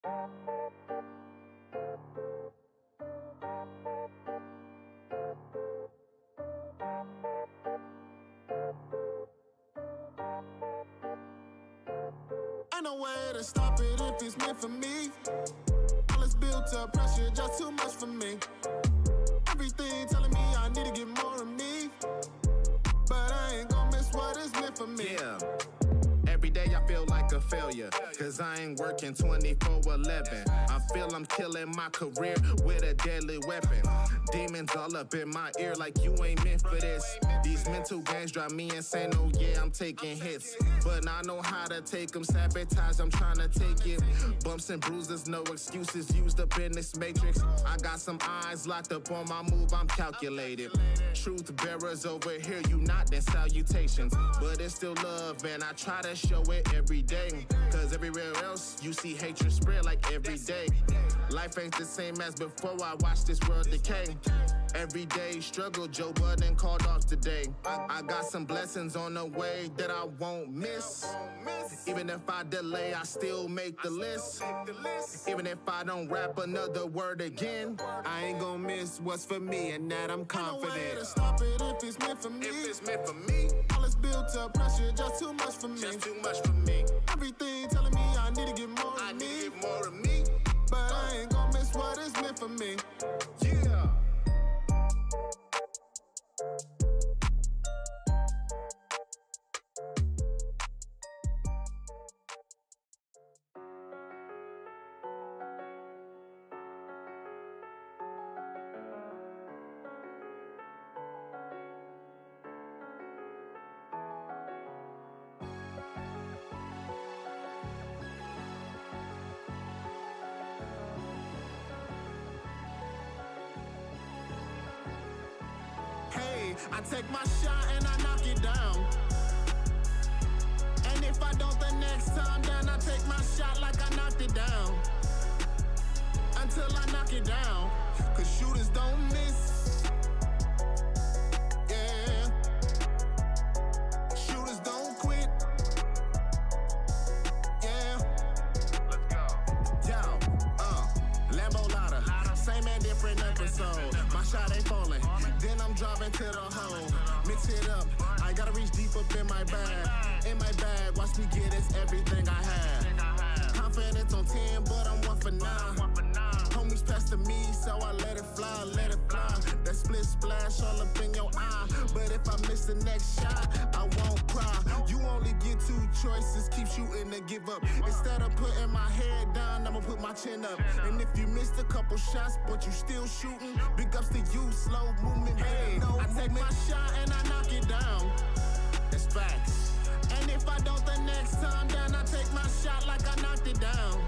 Ain't no way to stop it if it's meant for me. All this built up pressure, just too much for me. Everything telling me I need to get more of me, but I ain't gon' miss what is meant for me. Yeah. Every day I feel like a failure, cause I ain't working 24/11. I feel I'm killing my career with a deadly weapon. Demons all up in my ear like you ain't meant for this. These mental games drive me insane, oh yeah, I'm taking hits. But I know how to take them, sabotage, I'm trying to take it. Bumps and bruises, no excuses used up in this matrix. I got some eyes locked up on my move, I'm calculated. Truth bearers over here, you not, then salutations. But it's still love and I try to show it every day. Cause everywhere else you see hatred spread like every day. Life ain't the same as before I watch this world decay. Everyday struggle, Joe Budden called off today. I got some blessings on the way that I won't miss. Even if I delay, I still make the list. Even if I don't rap another word again, I ain't gon' miss what's for me, and that I'm confident. Ain't no way to stop it if it's meant for me. If it's meant for me, all this built up pressure, just too much for me. just too much for me. Everything telling me I need to get more I of need me, to get more of me. but I ain't gon' miss what is meant for me. Yeah. I take my shot and I knock it down. And if I don't the next time, then I take my shot like I knocked it down. Until I knock it down. Cause shooters don't miss. Yeah. Shooters don't quit. Yeah. Let's go. Yo, Lambo Lotta. Same and different episode. My shot ain't falling. Then I'm driving to the hole. Mix it up. I gotta reach deep up in my bag. In my bag, watch me get it's everything I have. Confidence on 10, but I'm 1 for 9. Homies pass to me, so I let it fly, let it fly. That split splash all up in your eye. But if I miss the next shot, I won't cry. You only get 2 choices, keep shooting and give up. Instead of putting my head down, I'ma put my chin up. And if you missed a couple shots, but you still shooting, big ups to you, slow movement. Hey, I take my shot and I knock it down. That's facts. And if I don't the next time, then I take my shot like I knocked it down.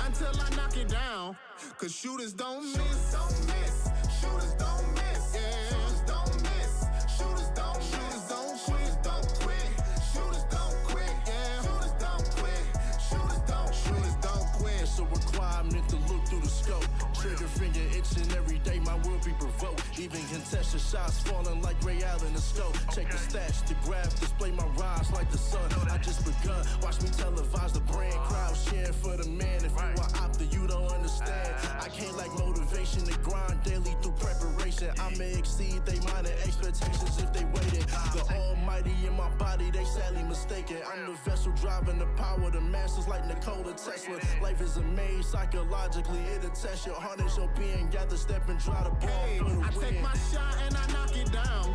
Until I knock it down. Cause shooters don't miss. Shooters don't miss. Shooters don't miss. Yeah. Shooters don't miss. Shooters don't miss. Shooters don't quit. Shooters don't quit. Shooters don't quit. Yeah. Shooters don't quit. Shooters don't quit. It's a requirement to look through the scope. Trigger finger itching every day, my will be provoked. Even contested shots falling like Ray Allen the scope. Check the stats, the graph, display my rise like the sun. I just begun, watch me televise the brand. Crowd cheering for the man. If you are opted, you don't understand. I can't lack motivation to grind daily through preparation. I may exceed they minor expectations if they waited. The almighty in my body, they sadly mistaken. I'm the vessel driving the power, the masters like Nikola Tesla. Life is a maze, psychologically it'll test your heart is your being. Gather, step and try the ball for the I win. take my shot and I knock it down.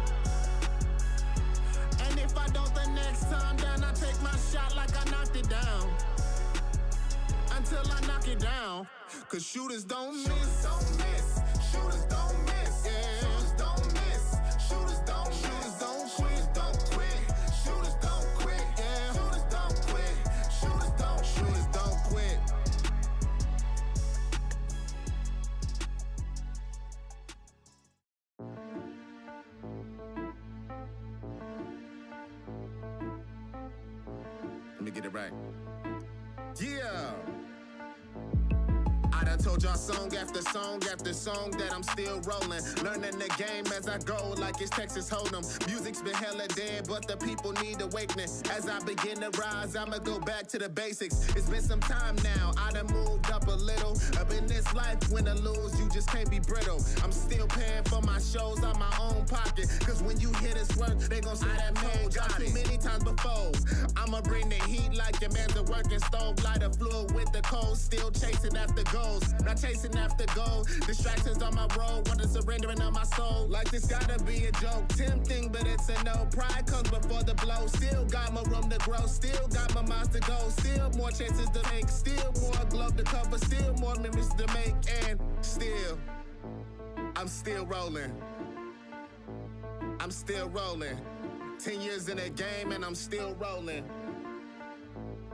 And if I don't the next time, then I take my shot like I knocked it down. Until I knock it down. Cause shooters don't miss. Shooters don't miss. Shooters don't miss. Yeah. Shooters don't miss. Shooters don't miss. Shooters don't quit. Don't quit. Shooters don't quit. Yeah. Shooters don't quit. Shooters don't quit. Let me get it right. Yeah. I done told y'all song after song after song that I'm still rolling. Learning the game as I go like it's Texas Hold'em. Music's been hella dead, but the people need awakening. As I begin to rise, I'ma go back to the basics. It's been some time now, I done moved up a little. Up in this life, win or lose, you just can't be brittle. I'm still paying for my shows out my own pocket. Cause when you hear this work, they gon' say that man got it. Many times before, I'ma bring the heat like your man's a working stove. Lighter fluid with the cold, still chasing after goals. Not chasing after gold. Distractions on my road, want the surrendering of my soul. Like this gotta be a joke, tempting, but it's a no. Pride comes before the blow. Still got my room to grow, still got my miles to go. Still more chances to make, still more globe to cover, still more memories to make, and still, I'm still rolling. I'm still rolling. 10 years in the game and I'm still rolling.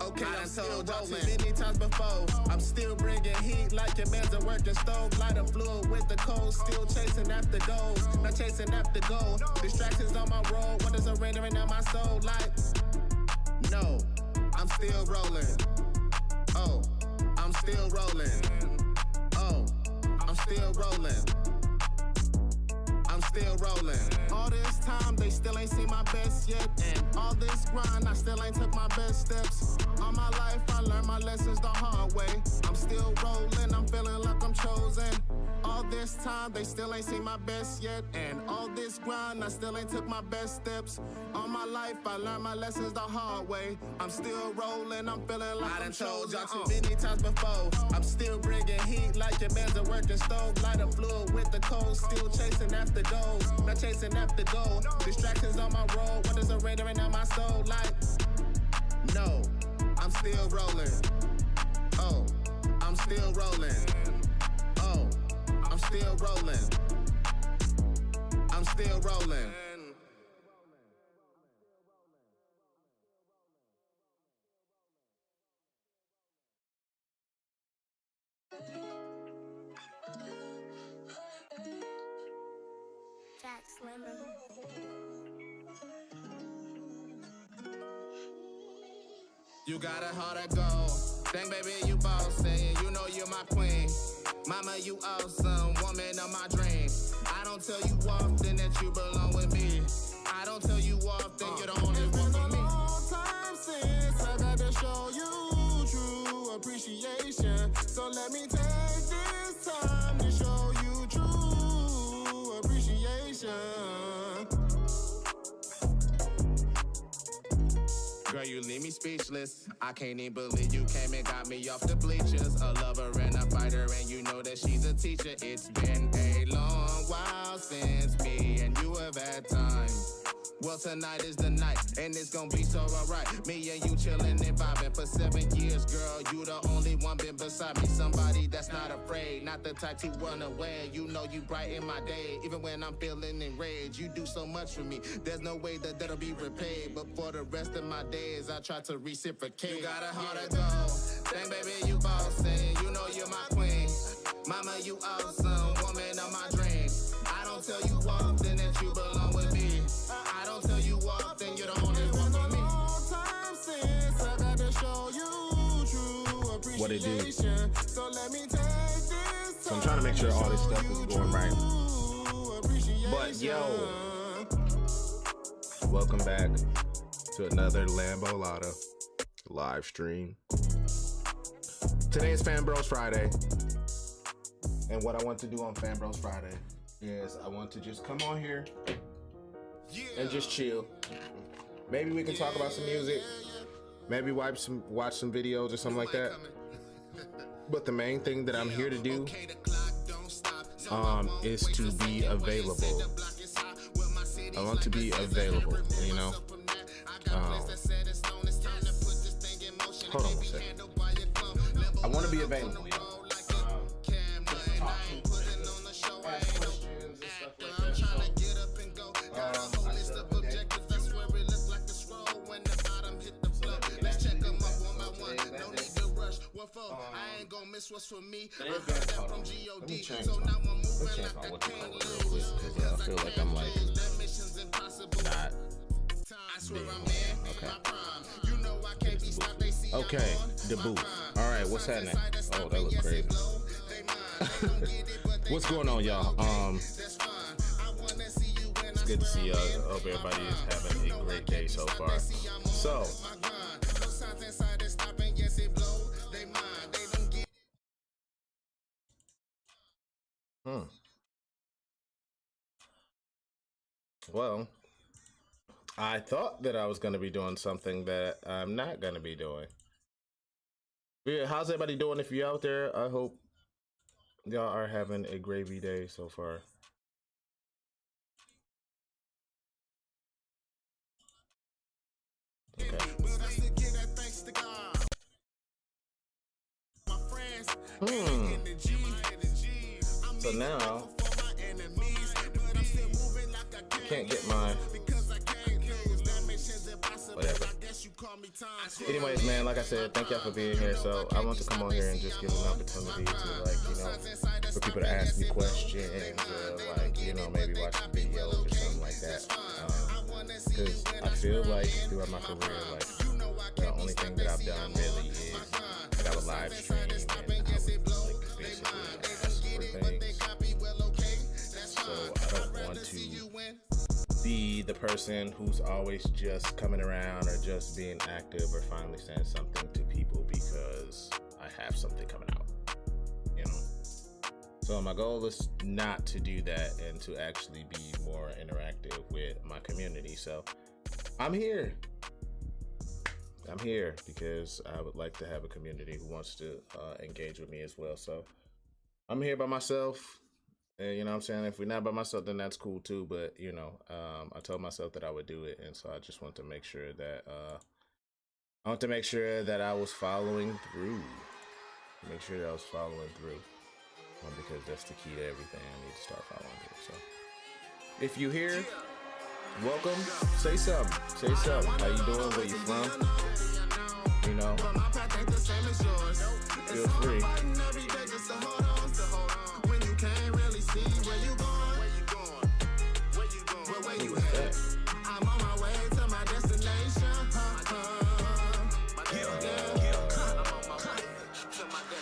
Okay, I'm still rolling. Many times before, I'm still bringing heat like your man's a working stove. Lighter fluid with the cold, still chasing after goals. Not chasing after gold. Distractions on my road, what is surrendering on my soul? Like, no, I'm still rolling. Oh, I'm still rolling. Oh, I'm still rolling. I'm still rolling. All this time, they still ain't seen my best yet. And all this grind, I still ain't took my best steps. All my life, I learned my lessons the hard way. I'm still rolling, I'm feeling like I'm chosen. All this time, they still ain't seen my best yet. And all this grind, I still ain't took my best steps. All my life, I learned my lessons the hard way. I'm still rolling, I'm feeling like I'm chosen. I done told y'all too many times before. I'm still bringing heat like your man's a working stove. Lighter fluid with the cold, still chasing after goals. Not chasing after gold. Distractions on my road, what is surrendering on my soul? Like, no, I'm still rolling. Oh, I'm still rolling. Oh, I'm still rolling. I'm still rolling. Jack Slimmer. You got a heart to go. Dang, baby, you bossy. You know you're my queen. Mama, you awesome. Woman of my dreams. I don't tell you often that you belong with me. I don't tell you often you're the only one for me. It's been a long time since I got to show you true appreciation. So let me take this time to show you true appreciation. Girl, you leave me speechless. I can't even believe you came and got me off the bleachers. A lover and a fighter, and you know that she's a teacher. It's been a long while since me and you have had time. Well, tonight is the night, and it's gonna be so alright. Me and you chillin' and vibing for 7 years, girl. You the only one been beside me. Somebody that's not afraid, not the type to run away. You know you brighten my day, even when I'm feeling enraged. You do so much for me, there's no way that that'll be repaid. But for the rest of my days, I try to reciprocate. You got a heart to go, dang baby, you bossy. You know you're my queen. Mama, you awesome, woman of my dreams. I don't tell you often that you belong with me. I don't tell you often you're the only one for me. Long time since I got to show you true appreciation. What it do? So let me take this. So I'm trying to make sure all this stuff is going right. But yo, welcome back to another Lambo Lotta live stream. Today is Fan Bros Friday. And what I want to do on Fan Bros Friday is I want to just come on here and just chill. Maybe we can talk about some music. Maybe watch some videos or something like that. But the main thing that I'm here to do is to be available. I want to be available, you know. Hold on one second. I want to be available. I ain't gonna miss what's for me. I heard that from G.O.D. So now I'm moving like I can't lose. I feel like I'm like not. I swear I'm in my prime. You know I can't be stopped. They see Okay, the booth. All right, what's happening? Oh, that looks crazy. What's going on, y'all? It's good to see y'all. I hope everybody is having a great day so far. So, well, I thought that I was going to be doing something that I'm not going to be doing. Yeah, how's everybody doing? If you're out there, I hope y'all are having a gravy day so far. Okay. So now I can't get my whatever. Anyways, man, like I said, thank y'all for being here. So I want to come on here and just give an opportunity to, like, you know, for people to ask me questions, like, you know, maybe watch the videos or something like that. Because I feel like throughout my career, like, the only thing that I've done really is like I would live stream and I would, like, basically ask for things. So I don't want to be the person who's always just coming around or just being active or finally saying something to people because I have something coming out, you know. So my goal is not to do that and to actually be more interactive with my community. So I'm here because I would like to have a community who wants to engage with me as well. So I'm here by myself. And, you know what I'm saying? If we're not by myself, then that's cool too. But, you know, I told myself that I would do it. And so I just want to make sure that I was following through. Because that's the key to everything. I need to start following through. So if you here, welcome. Say something. How you doing? Where you from? You know, feel free. I'm on my way to my destination.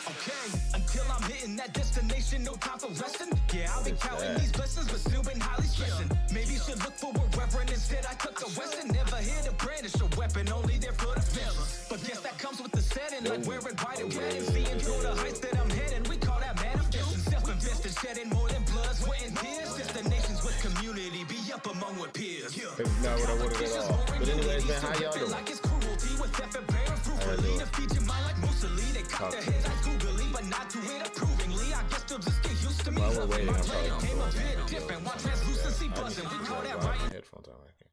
Okay, until I'm hitting that destination, no time for resting. Yeah, I'll be counting these blessings, but still been highly stressing. Maybe should look for a reverend instead. I took the Western, never here to brandish a weapon, only there for the fellas. But guess that comes with the setting, like wearing white and red and seeing through the heights that I'm heading. We call that manifesting, self-invested, shedding more than blood, sweat, and tears. Destinations with community, be up among with peers. It's not what I wanted at all. But anyways, man, how y'all doing? Like it's cruelty with theft and bearing fruitfully to feed your mind like Mussolini. They cut their heads like googly, but not to it approvingly. I guess they'll just get used to me. While we're waiting, I'm probably came a bit different. One translucency buzzing. We call that right. Headphones are working.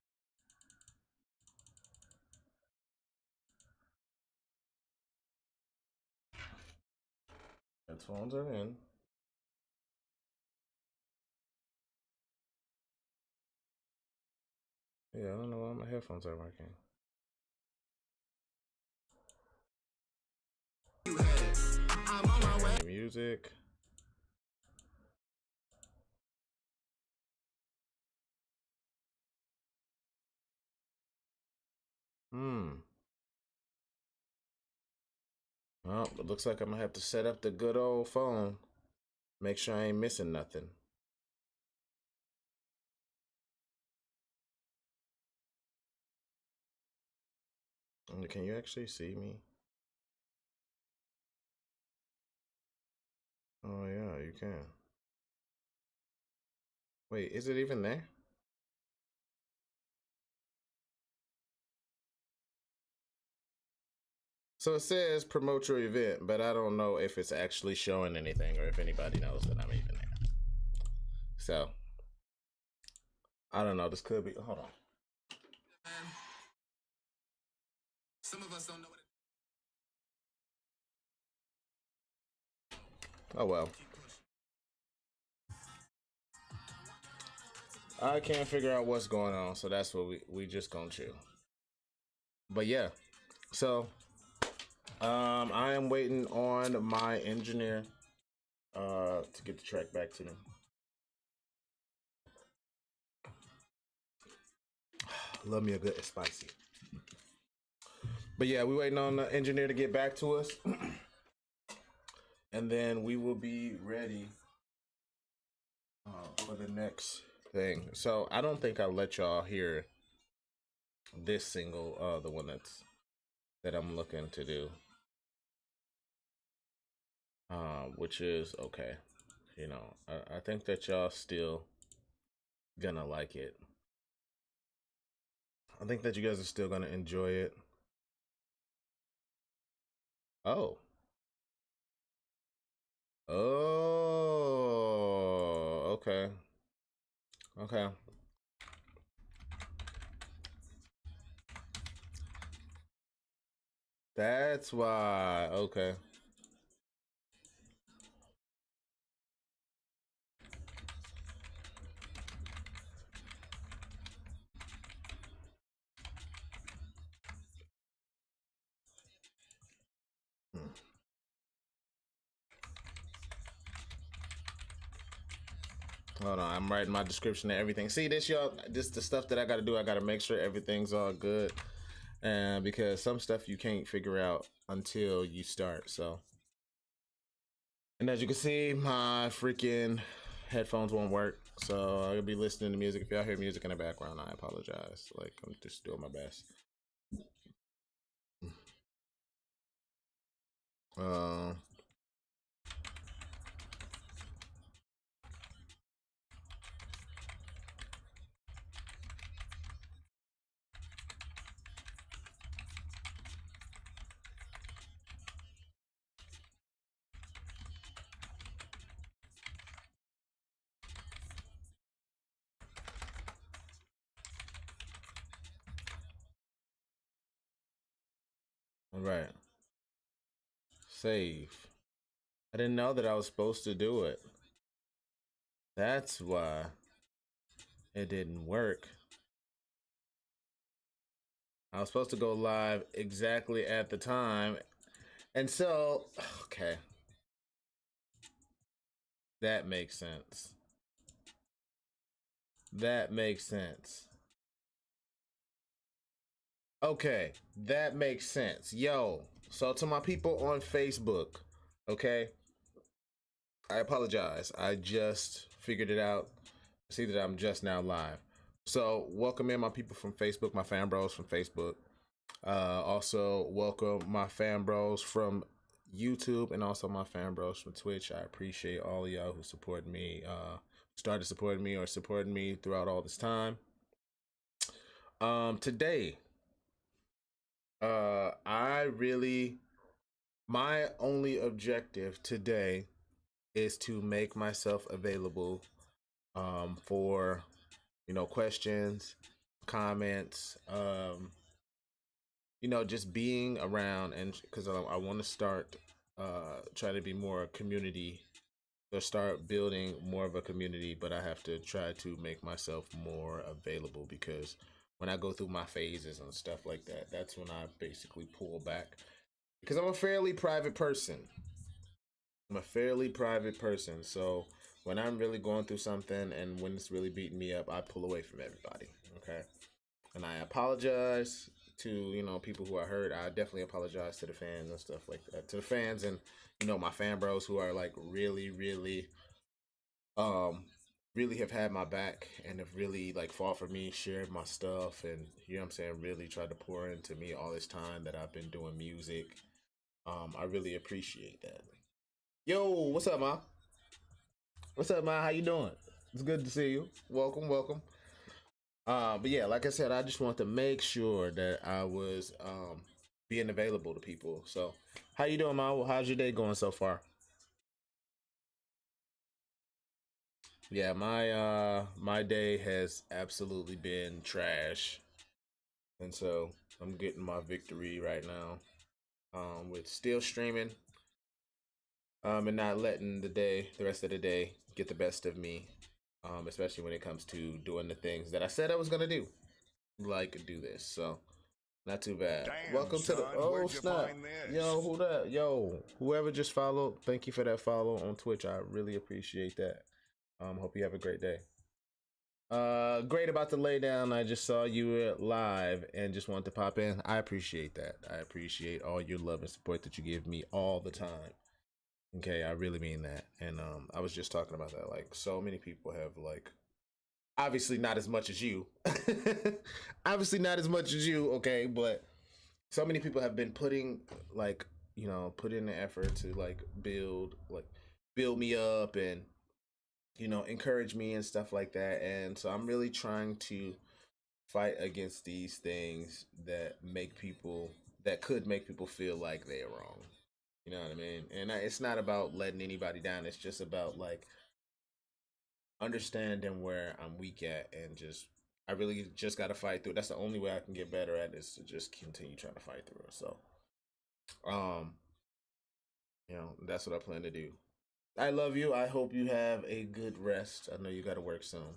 Headphones are in. Yeah, I don't know why my headphones are working. I'm on my way. Music. Well, it looks like I'm gonna have to set up the good old phone. Make sure I ain't missing nothing. Can you actually see me? Oh yeah, you can. Wait, is it even there? So it says promote your event, but I don't know if it's actually showing anything or if anybody knows that I'm even there. So I don't know. This could be. Hold on. Some of us don't know what Oh well. I can't figure out what's going on, so that's what we just gonna chill. But yeah, so I am waiting on my engineer to get the track back to them. Love me a good spicy. But yeah, we waiting on the engineer to get back to us. and then we will be ready for the next thing. So I don't think I'll let y'all hear this single, the one that I'm looking to do, which is okay. You know, I think that y'all still gonna like it. I think that you guys are still gonna enjoy it. Oh. Oh, okay. Okay. That's why. Okay. Hold on, I'm writing my description and everything. See this, y'all? This the stuff that I gotta do. I gotta make sure everything's all good. And because some stuff you can't figure out until you start, so. And as you can see, my freaking headphones won't work. So I'll be listening to music. If y'all hear music in the background, I apologize. Like, I'm just doing my best. All right. Save. I didn't know that I was supposed to do it. That's why it didn't work. I was supposed to go live exactly at the time. And so, okay. That makes sense. That makes sense. Okay, that makes sense. Yo, so to my people on Facebook, okay? I apologize. I just figured it out. See that I'm just now live. So welcome in my people from Facebook, my fan bros from Facebook. Also welcome my fan bros from YouTube and also my fan bros from Twitch. I appreciate all of y'all who support me, started supporting me or supporting me throughout all this time. Today, my only objective today is to make myself available for, you know, questions, comments, you know, just being around, and because I want to start trying to be more community, or start building more of a community, but I have to try to make myself more available, because when I go through my phases and stuff like that, that's when I basically pull back, because I'm a fairly private person. So when I'm really going through something and when it's really beating me up, I pull away from everybody. Okay. And I apologize to, you know, people who I hurt. I definitely apologize to the fans and stuff like that. To the fans and, you know, my fan bros who are like really have had my back and have really like fought for me, shared my stuff, and, you know what I'm saying, really tried to pour into me all this time that I've been doing music. I really appreciate that. Yo, what's up, Ma? What's up, Ma? How you doing? It's good to see you. Welcome. But yeah, like I said, I just want to make sure that I was being available to people. So, how you doing, Ma? How's your day going so far? Yeah, my day has absolutely been trash, and so I'm getting my victory right now with still streaming and not letting the rest of the day get the best of me, especially when it comes to doing the things that I said I was gonna do, like do this. So not too bad. Damn, Welcome son, to the where'd you snap. find this? Yo, who that? Yo, whoever just followed, thank you for that follow on Twitch. I really appreciate that. Hope you have a great day. Great, about to lay down. I just saw you live and just wanted to pop in. I appreciate that. I appreciate all your love and support that you give me all the time. Okay, I really mean that. And I was just talking about that. Like, so many people have like, obviously not as much as you, obviously not as much as you. Okay, but so many people have been putting like, you know, put in the effort to like build me up and, you know, encourage me and stuff like that. And so I'm really trying to fight against these things that make people that could make people feel like they're wrong. You know what I mean? And it's not about letting anybody down. It's just about like understanding where I'm weak at and just I really just got to fight through it. That's the only way I can get better at it, is to just continue trying to fight through it. So, um, you know, that's what I plan to do. I love you. I hope you have a good rest. I know you got to work soon.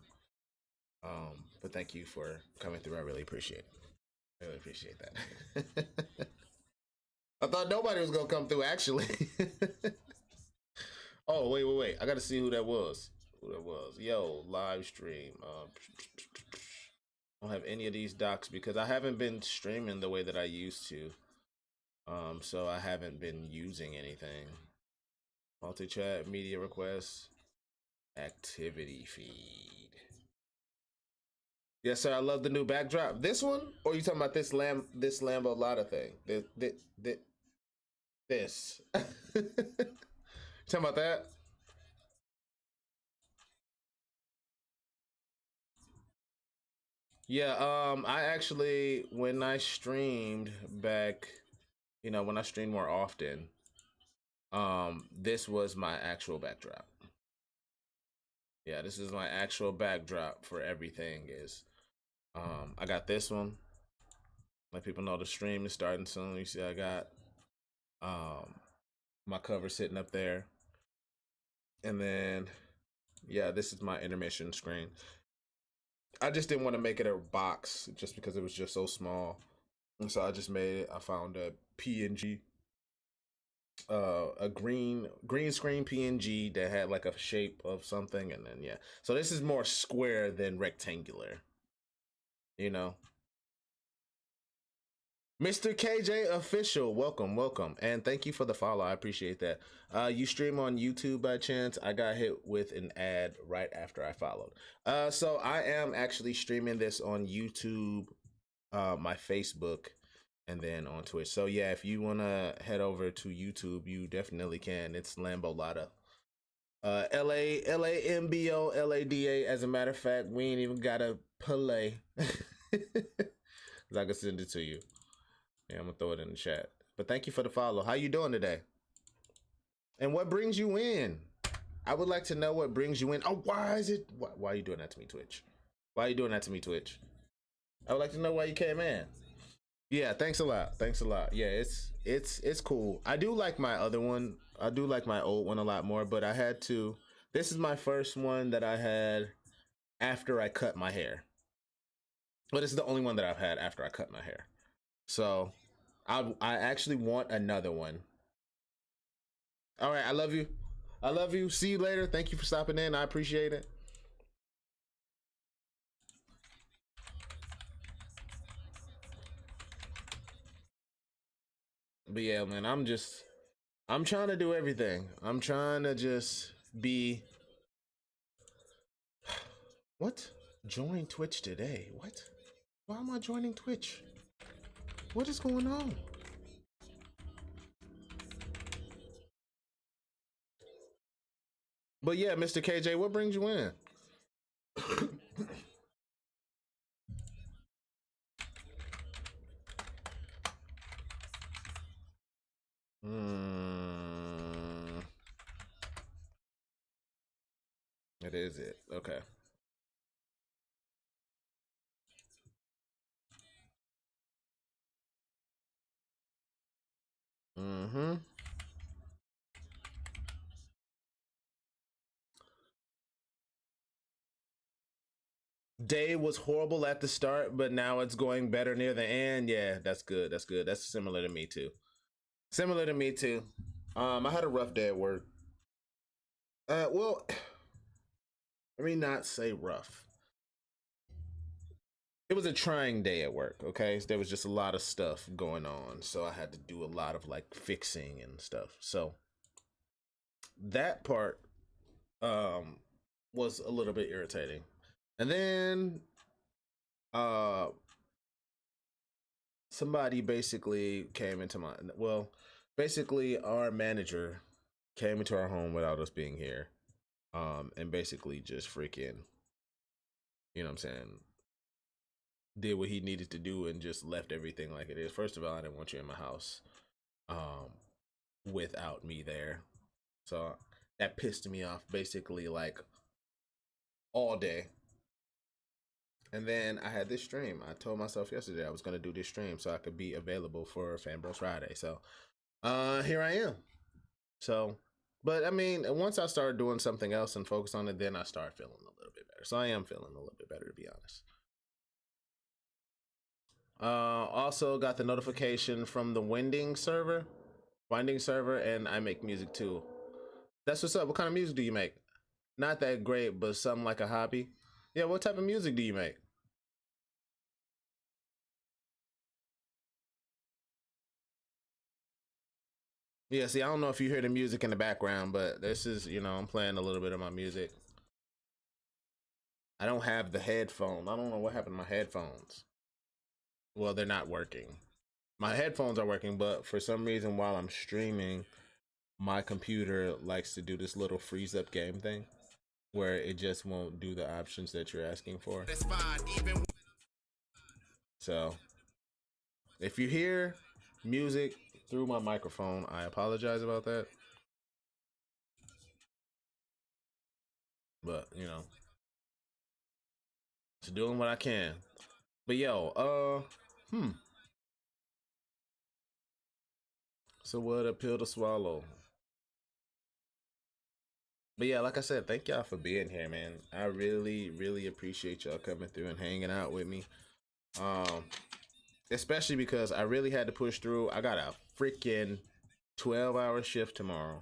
But thank you for coming through. I really appreciate it. I really appreciate that. I thought nobody was gonna come through actually. Oh, wait. I gotta see who that was. Yo, live stream. I don't have any of these docs because I haven't been streaming the way that I used to. So I haven't been using anything. Multi-chat, media requests, activity feed. Yes, sir. I love the new backdrop. This one, or you talking about this Lambo Lotta thing? This. Talking about that? Yeah, I actually, when I streamed back, you know, when I streamed more often, this was my actual backdrop. Yeah, this is my actual backdrop for everything. Is I got this one. Let people know the stream is starting soon. You see I got my cover sitting up there. And then yeah, this is my intermission screen. I just didn't want to make it a box just because it was just so small. And so I just made it. I found a PNG, a green screen PNG that had like a shape of something, and then yeah. So this is more square than rectangular. You know. Mr. KJ official, welcome, and thank you for the follow. I appreciate that. You stream on YouTube by chance? I got hit with an ad right after I followed. So I am actually streaming this on YouTube, my Facebook, and then on Twitch. So yeah, if you wanna head over to YouTube, you definitely can. It's Lambo Lotta. LAMBO LADA. As a matter of fact, we ain't even gotta play. Cause I can send it to you. Yeah, I'm gonna throw it in the chat. But thank you for the follow. How you doing today? And what brings you in? I would like to know what brings you in. Oh, why are you doing that to me, Twitch? Why are you doing that to me, Twitch? I would like to know why you came in. Yeah, thanks a lot. Yeah, it's cool. I do like my other one. I do like my old one a lot more, but I had to. This is my first one that I had after I cut my hair. But it's the only one that I've had after I cut my hair. So I actually want another one. All right, I love you. See you later. Thank you for stopping in. I appreciate it. But yeah, man, I'm trying to do everything. I'm trying to just be. What? Join Twitch today. What? Why am I joining Twitch? What is going on? But yeah, Mr. KJ, what brings you in? It is it. Okay. Mm-hmm. Day was horrible at the start, but now it's going better near the end. Yeah, that's good. That's similar to me too. I had a rough day at work. Well, let me not say rough. It was a trying day at work, okay? So there was just a lot of stuff going on. So I had to do a lot of like fixing and stuff. So that part was a little bit irritating. And then somebody basically came into my, well, basically our manager came into our home without us being here. And basically just freaking, you know what I'm saying, did what he needed to do and just left everything like it is. First of all, I didn't want you in my house without me there. So that pissed me off basically like all day. And then I had this stream. I told myself yesterday I was going to do this stream so I could be available for Fan Bros Friday. So here I am. So, but I mean, once I started doing something else and focus on it, then I started feeling a little bit better. So I am feeling a little bit better, to be honest. Also got the notification from the Winding server, and I make music too. That's what's up. What kind of music do you make? Not that great, but something like a hobby. Yeah, what type of music do you make? Yeah, see, I don't know if you hear the music in the background, but this is, you know, I'm playing a little bit of my music. I don't have the headphone. I don't know what happened to my headphones. Well, they're not working. My headphones are working, but for some reason while I'm streaming, my computer likes to do this little freeze up game thing where it just won't do the options that you're asking for. So if you hear music through my microphone, I apologize about that. But, you know, just doing what I can. But yo, so what a pill to swallow. But yeah, like I said, thank y'all for being here, man. I really, really appreciate y'all coming through and hanging out with me. Especially because I really had to push through. I got a freaking 12-hour shift tomorrow.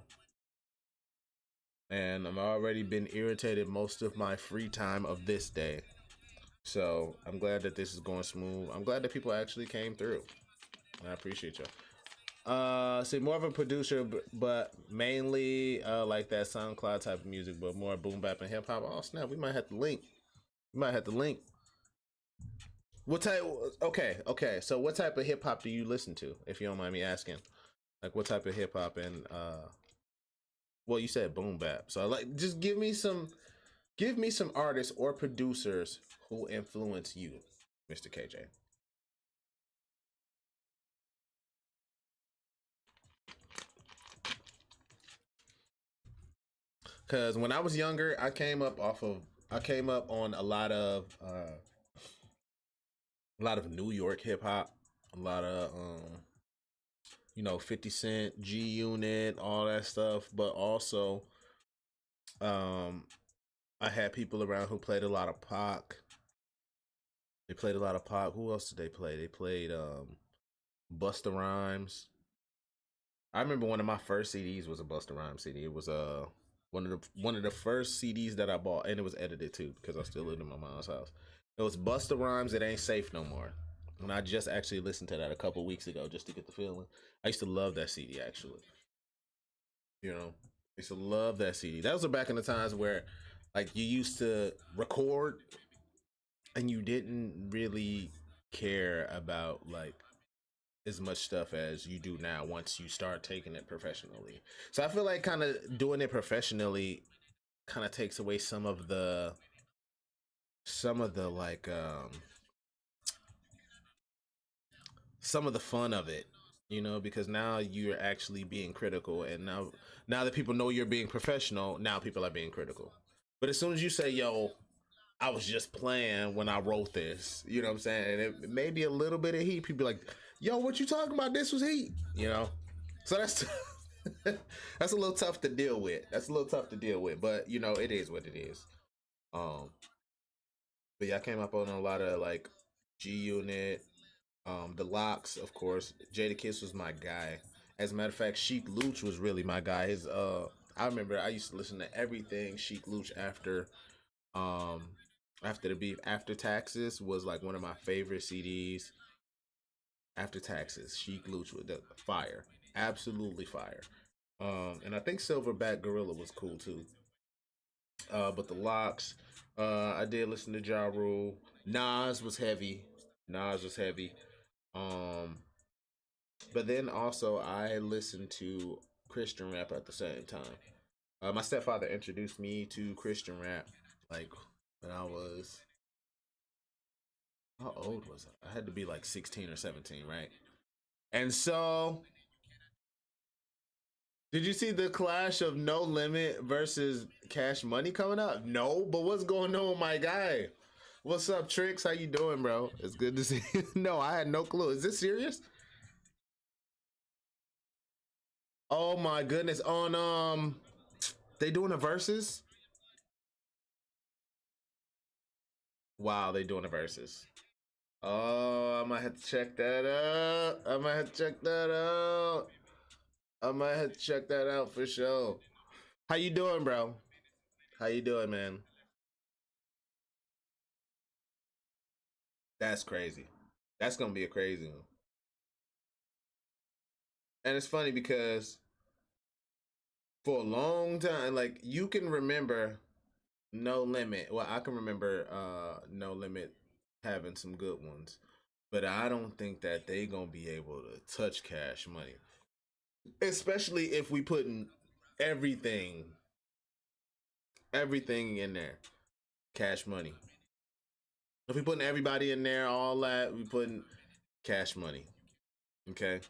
And I've already been irritated most of my free time of this day. So I'm glad that this is going smooth. I'm glad that people actually came through. I appreciate y'all. See, more of a producer, but mainly like that SoundCloud type of music, but more boom bap and hip hop. Oh snap, we might have to link. What type? Okay. So what type of hip hop do you listen to, if you don't mind me asking? Like what type of hip hop and well, you said boom bap. So like, just give me some artists or producers who influence you, Mr. KJ. Because when I was younger, I came up on a lot of New York hip hop, a lot of 50 Cent, G Unit, all that stuff. But also, I had people around who played a lot of Pac. They played a lot of Pac. Who else did they play? They played Busta Rhymes. I remember one of my first CDs was a Busta Rhymes CD. It was one of the first CDs that I bought, and it was edited too because I still lived in my mom's house. It was Busta Rhymes, It Ain't Safe No More, and I just actually listened to that a couple weeks ago just to get the feeling. I used to love that CD actually. I used to love that CD. That was back in the times where, like, you used to record, and you didn't really care about like as much stuff as you do now once you start taking it professionally. So I feel like kind of doing it professionally kind of takes away some of the like some of the fun of it, because now you're actually being critical, and now that people know you're being professional, now people are being critical. But as soon as you say, yo, I was just playing when I wrote this, you know what I'm saying? And it may be a little bit of heat. People be like, yo, what you talking about? This was heat, So that's that's a little tough to deal with. But it is what it is. But yeah, I came up on a lot of like G Unit, the Locks, of course. Jadakiss was my guy. As a matter of fact, Sheek Louch was really my guy. I remember I used to listen to everything Sheek Louch after the beef. After Taxes was like one of my favorite CDs. After Taxes, Sheek Louch with the fire, absolutely fire. And I think Silverback Gorilla was cool too. But the Locks, I did listen to Ja Rule. Nas was heavy. Nas was heavy. Um, but then also I listened to Christian rap at the same time. My stepfather introduced me to Christian rap like when I was, how old was I? I had to be like 16 or 17, right? And so, did you see the clash of No Limit versus Cash Money coming up? No, but what's going on, my guy? What's up, Tricks? How you doing, bro? It's good to see you. No, I had no clue. Is this serious? Oh my goodness. On they doing a versus? Wow, they doing a versus. Oh, I might have to check that out. I might have to check that out. I might have to check that out for sure. How you doing, bro? How you doing, man? That's crazy. That's gonna be a crazy one. And it's funny because for a long time, like you can remember No Limit. Well, I can remember No Limit having some good ones. But I don't think that they gonna be able to touch Cash Money. Especially if we putting everything everything in there. Cash Money. If we putting everybody in there, all that, we putting Cash Money. Okay.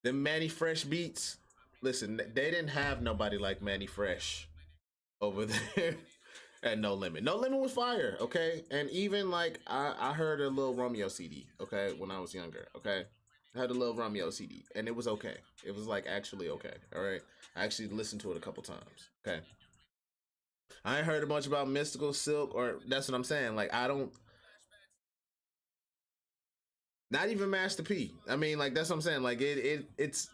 The Manny Fresh beats. Listen, they didn't have nobody like Manny Fresh over there at No Limit. No Limit was fire, okay? And even like I heard a little Romeo CD, okay, when I was younger, okay? I had a little Romeo CD and it was okay. It was like actually okay, all right? I actually listened to it a couple times, okay? I ain't heard a bunch about Mystical Silk, or that's what I'm saying. Like I don't, not even Master P. I mean, like that's what I'm saying. Like it's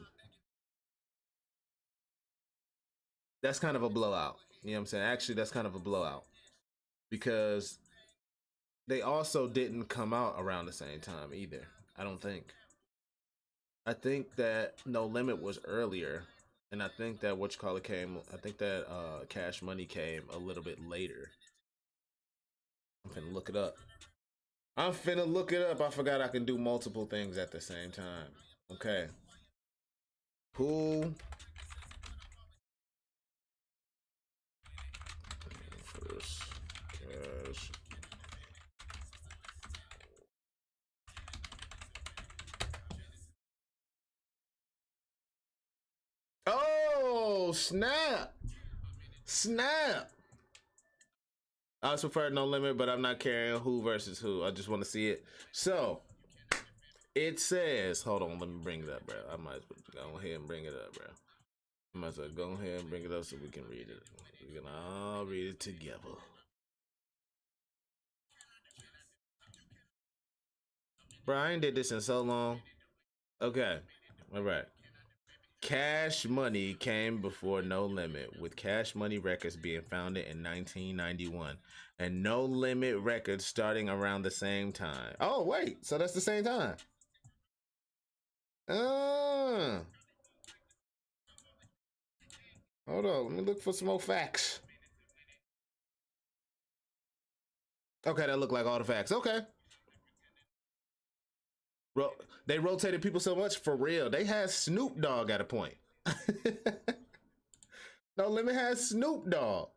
that's kind of a blowout. You know what I'm saying? Actually, that's kind of a blowout because they also didn't come out around the same time either. I don't think. I think that No Limit was earlier, and I think that what you call it came. I think that Cash Money came a little bit later. I'm finna look it up. I'm finna look it up. I forgot I can do multiple things at the same time. Okay. Who first Cash? Oh, snap. Snap. I was prefer No Limit, but I'm not caring who versus who. I just want to see it. So it says, hold on, let me bring it up, bro. I might as well go ahead and bring it up, bro. I might as well go ahead and bring it up so we can read it. We're gonna all read it together. Brian did this in so long. Okay, all right. Cash Money came before No Limit, with Cash Money Records being founded in 1991 and No Limit Records starting around the same time. Oh, wait, so that's the same time. Uh, hold on, let me look for some more facts. Okay, that look like all the facts. Okay. They rotated people so much for real. They had Snoop Dogg at a point. No Limit had Snoop Dogg.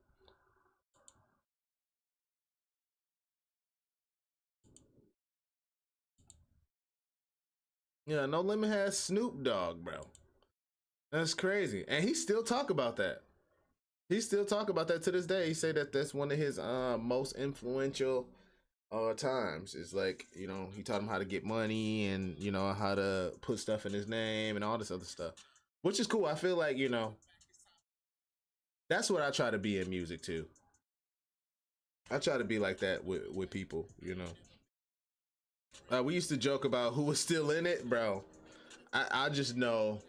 Yeah, No Limit has Snoop Dogg, bro. That's crazy. And he still talk about that. He still talk about that to this day. He say that that's one of his most influential times. It's like, you know, he taught him how to get money and, you know, how to put stuff in his name and all this other stuff. Which is cool. I feel like, you know, that's what I try to be in music too. I try to be like that with people, you know. We used to joke about who was still in it, bro. I just know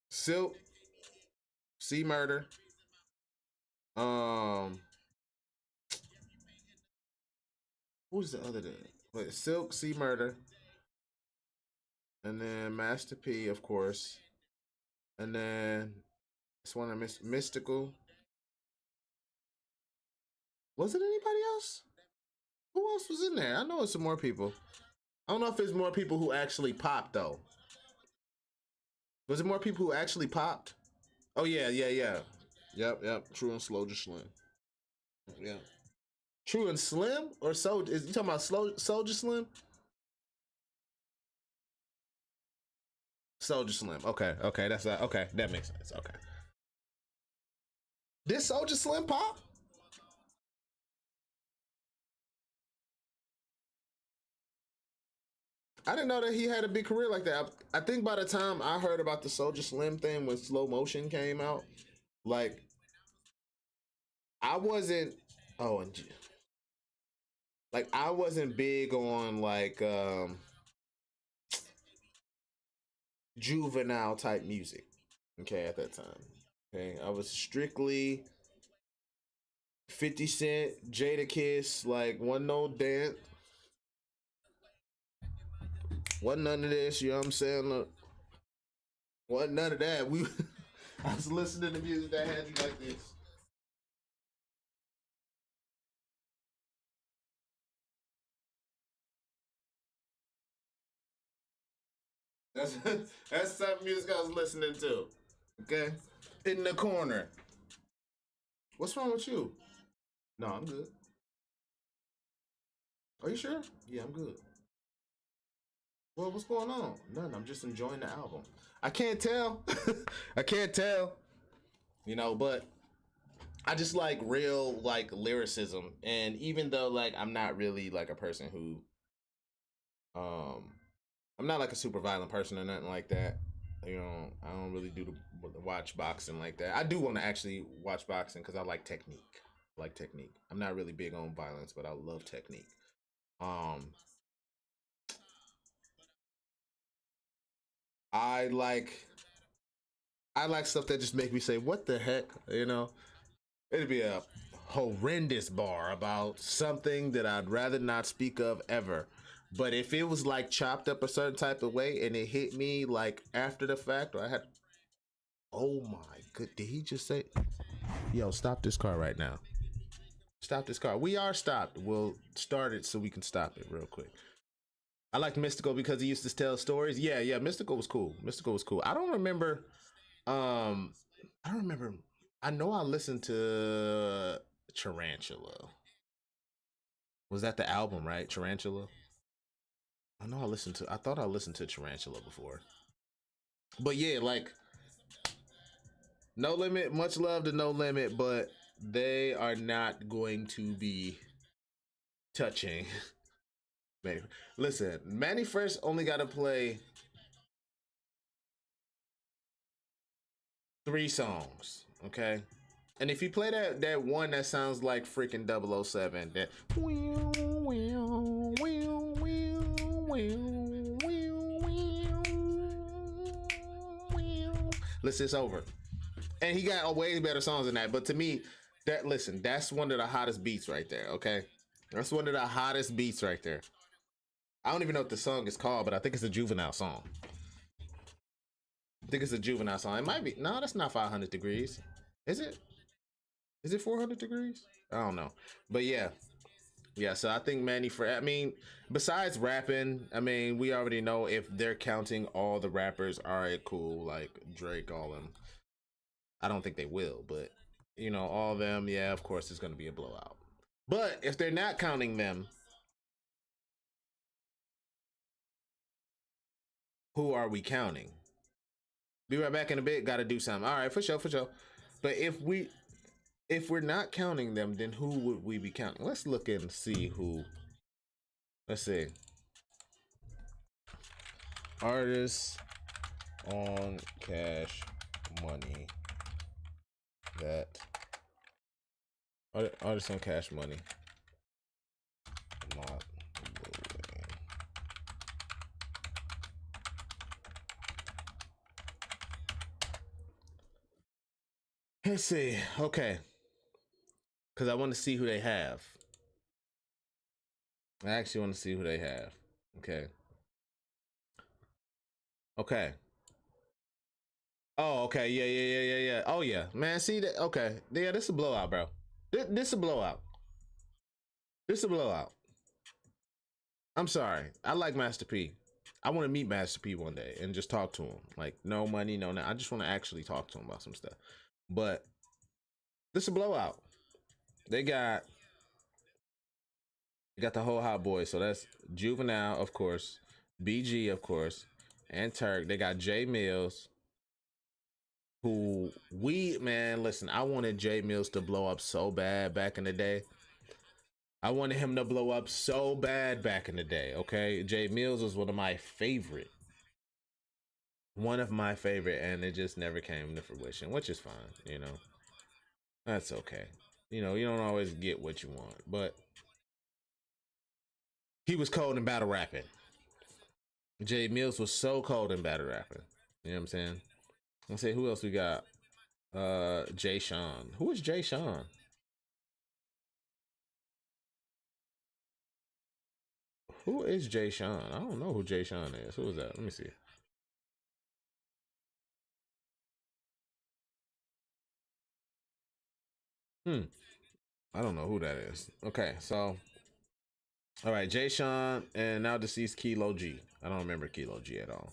Silk, C Murder, um, who's the other day? Wait, Silk, C Murder, And then Master P, of course. And then it's one of Mystical. Was it anybody else? Who else was in there? I know it's some more people. I don't know if there's more people who actually popped though. Was it more people who actually popped? Oh yeah. Yep. True and Soulja Slim. Yeah. True and Slim or Soulja? Is you talking about Soulja Slim? Soulja Slim. Okay. That's okay. That makes sense. Okay. Did Soulja Slim pop? I didn't know that he had a big career like that. I think by the time I heard about the Soulja Slim thing when Slow Motion came out, like I wasn't. Oh, and like I wasn't big on like juvenile type music. Okay, at that time. Okay, I was strictly 50 Cent, Jadakiss, like one no dance. Wasn't none of this, you know what I'm saying? Look, wasn't none of that. I was listening to music that had you like this. That's the type of music I was listening to. Okay? In the corner. What's wrong with you? No, I'm good. Are you sure? Yeah, I'm good. Well, what's going on? Nothing. I'm just enjoying the album. I can't tell. I can't tell. You know, but I just like real like lyricism. And even though like I'm not really like a person who I'm not like a super violent person or nothing like that. You know, I don't really do the watch boxing like that. I do want to actually watch boxing because I like technique. I like technique. I'm not really big on violence, but I love technique. I like stuff that just make me say, "What the heck?" You know, it'd be a horrendous bar about something that I'd rather not speak of ever. But if it was like chopped up a certain type of way and it hit me like after the fact, or I had, oh my good, did he just say, "Yo, stop this car right now"? Stop this car. We are stopped. We'll start it so we can stop it real quick. I liked Mystical because he used to tell stories. Yeah, Mystical was cool. Mystical was cool. I don't remember. I don't remember. I know I listened to Tarantula. Was that the album, right? Tarantula. I thought I listened to Tarantula before. But yeah, like No Limit, much love to No Limit, but they are not going to be touching Manny. Listen, Manny Fresh only got to play 3 songs, okay? And if you play that one that sounds like freaking 007, that listen, it's over. And he got way better songs than that. But to me, that's one of the hottest beats right there, okay? That's one of the hottest beats right there. I don't even know what the song is called, but I think it's a Juvenile song. I think it's a Juvenile song. It might be. No, that's not 500 Degrees. Is it? Is it 400 Degrees? I don't know. But yeah. Yeah, so I think I mean, besides rapping, I mean, we already know if they're counting all the rappers, all right, cool, like Drake, all them. I don't think they will, but, you know, all of them, yeah, of course, it's going to be a blowout. But if they're not counting them, who are we counting? Be right back in a bit. Got to do something. All right, for sure. But if we're not counting them, then who would we be counting? Let's look and see who. Let's see. Artists on Cash Money. Artists on Cash Money. Not Let's see. Okay. Because I want to see who they have. I actually want to see who they have. Okay. Okay. Oh, okay. Yeah. Oh, yeah. Man, see that? Okay. Yeah, this is a blowout, bro. This is a blowout. This is a blowout. I'm sorry. I like Master P. I want to meet Master P one day and just talk to him. Like, no money, no. I just want to actually talk to him about some stuff. But this is a blowout. They got the whole Hot Boys. So that's Juvenile, of course, BG, of course, and Turk. They got Jay Mills, who listen, I wanted Jay Mills to blow up so bad back in the day. I wanted him to blow up so bad back in the day, okay? Jay Mills was one of my favorite, and it just never came to fruition, which is fine, you know? That's okay. You know, you don't always get what you want, but he was cold in battle rapping. Jay Mills was so cold in battle rapping. You know what I'm saying? Let's say who else we got? Jay Sean. Who is Jay Sean? Who is Jay Sean? I don't know who Jay Sean is. Who is that? Let me see. I don't know who that is. Okay, so all right, Jay Sean and now deceased Kilo G. I don't remember Kilo G at all.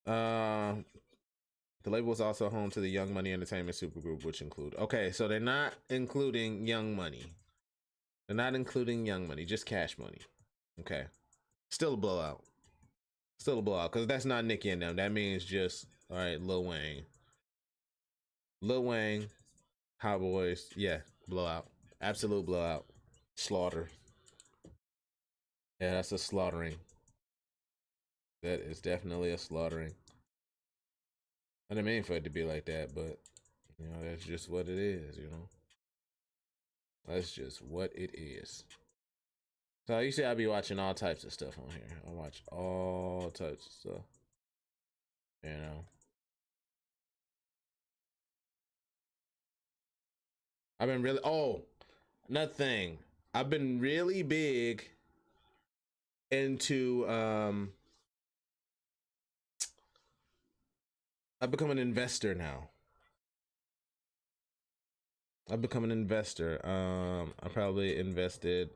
The label was also home to the Young Money Entertainment Supergroup, which include so they're not including Young Money. They're not including Young Money, just Cash Money. Okay. Still a blowout. Still a blowout, because that's not Nicki and them. That means just, all right, Lil Wayne. Lil Wayne, Hot Boys, yeah, blowout. Absolute blowout. Slaughter. Yeah, that's a slaughtering. That is definitely a slaughtering. I didn't mean for it to be like that, but, you know, that's just what it is, you know? That's just what it is. So you see, I be watching all types of stuff on here. I watch all types of stuff. You know. I've been really another thing. I've been really big into I've become an investor now. I've become an investor. I probably invested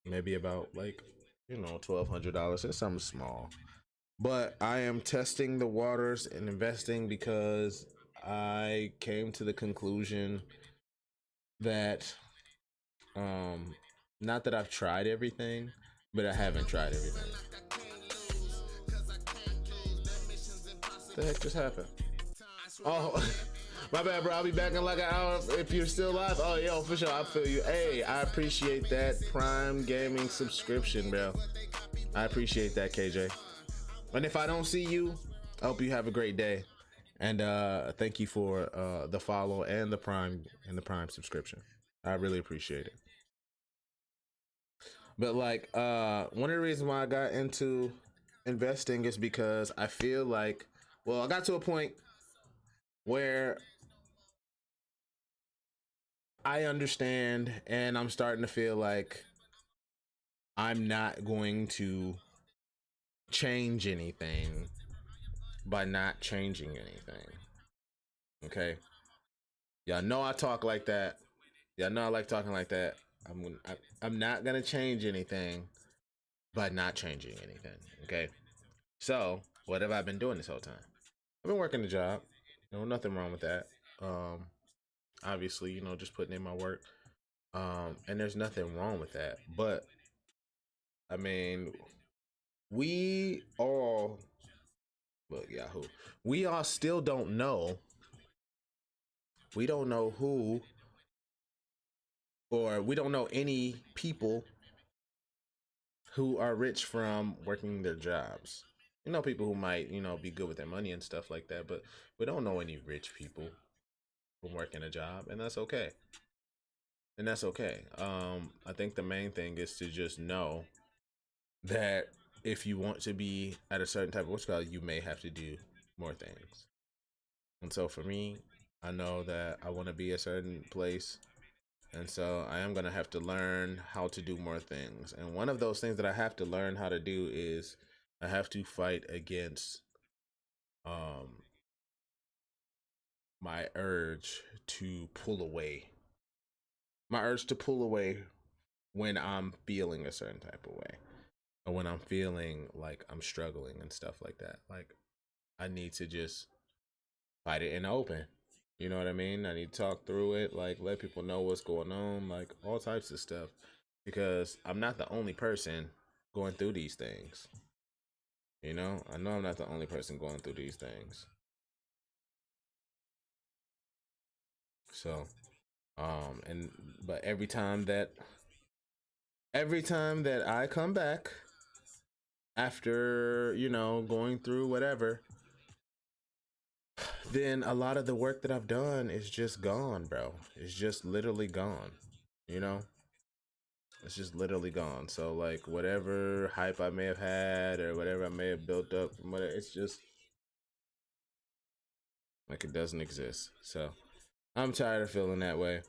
maybe about like, you know, $1,200. It's something small. But I am testing the waters and investing because I came to the conclusion that not that I've tried everything, but I haven't tried everything. What the heck just happened? Oh, my bad, bro. I'll be back in like an hour if you're still live. Oh, yo, for sure. I feel you. Hey, I appreciate that Prime Gaming subscription, bro. I appreciate that, KJ. And if I don't see you, I hope you have a great day. And thank you for the follow and the Prime subscription. I really appreciate it. But like one of the reasons why I got into investing is because I feel like, well, I got to a point where I understand and I'm starting to feel like I'm not going to change anything by not changing anything. Okay, y'all know I talk like that. Y'all know I like talking like that. I'm not gonna change anything by not changing anything. Okay, so what have I been doing this whole time? I've been working the job. No, nothing wrong with that. Obviously, you know, just putting in my work. And there's nothing wrong with that. But I mean, we all still don't know. We don't know who, or we don't know any people who are rich from working their jobs. You know, people who might, you know, be good with their money and stuff like that, but we don't know any rich people from working a job, and that's okay. And that's okay. I think the main thing is to just know that if you want to be at a certain type of what's called, you may have to do more things. And so for me, I know that I want to be a certain place. And so I am going to have to learn how to do more things. And one of those things that I have to learn how to do is I have to fight against um my urge to pull away. My urge to pull away when I'm feeling a certain type of way. Or when I'm feeling like I'm struggling and stuff like that. Like I need to just fight it in the open. You know what I mean? I need to talk through it, like let people know what's going on, like all types of stuff. Because I'm not the only person going through these things. You know I'm not the only person going through these things. So, but every time that I come back after, going through whatever, then a lot of the work that I've done is just gone, bro. It's just literally gone, you know? It's just literally gone. So like whatever hype I may have had or whatever I may have built up from whatever, it's just like it doesn't exist. So I'm tired of feeling that way.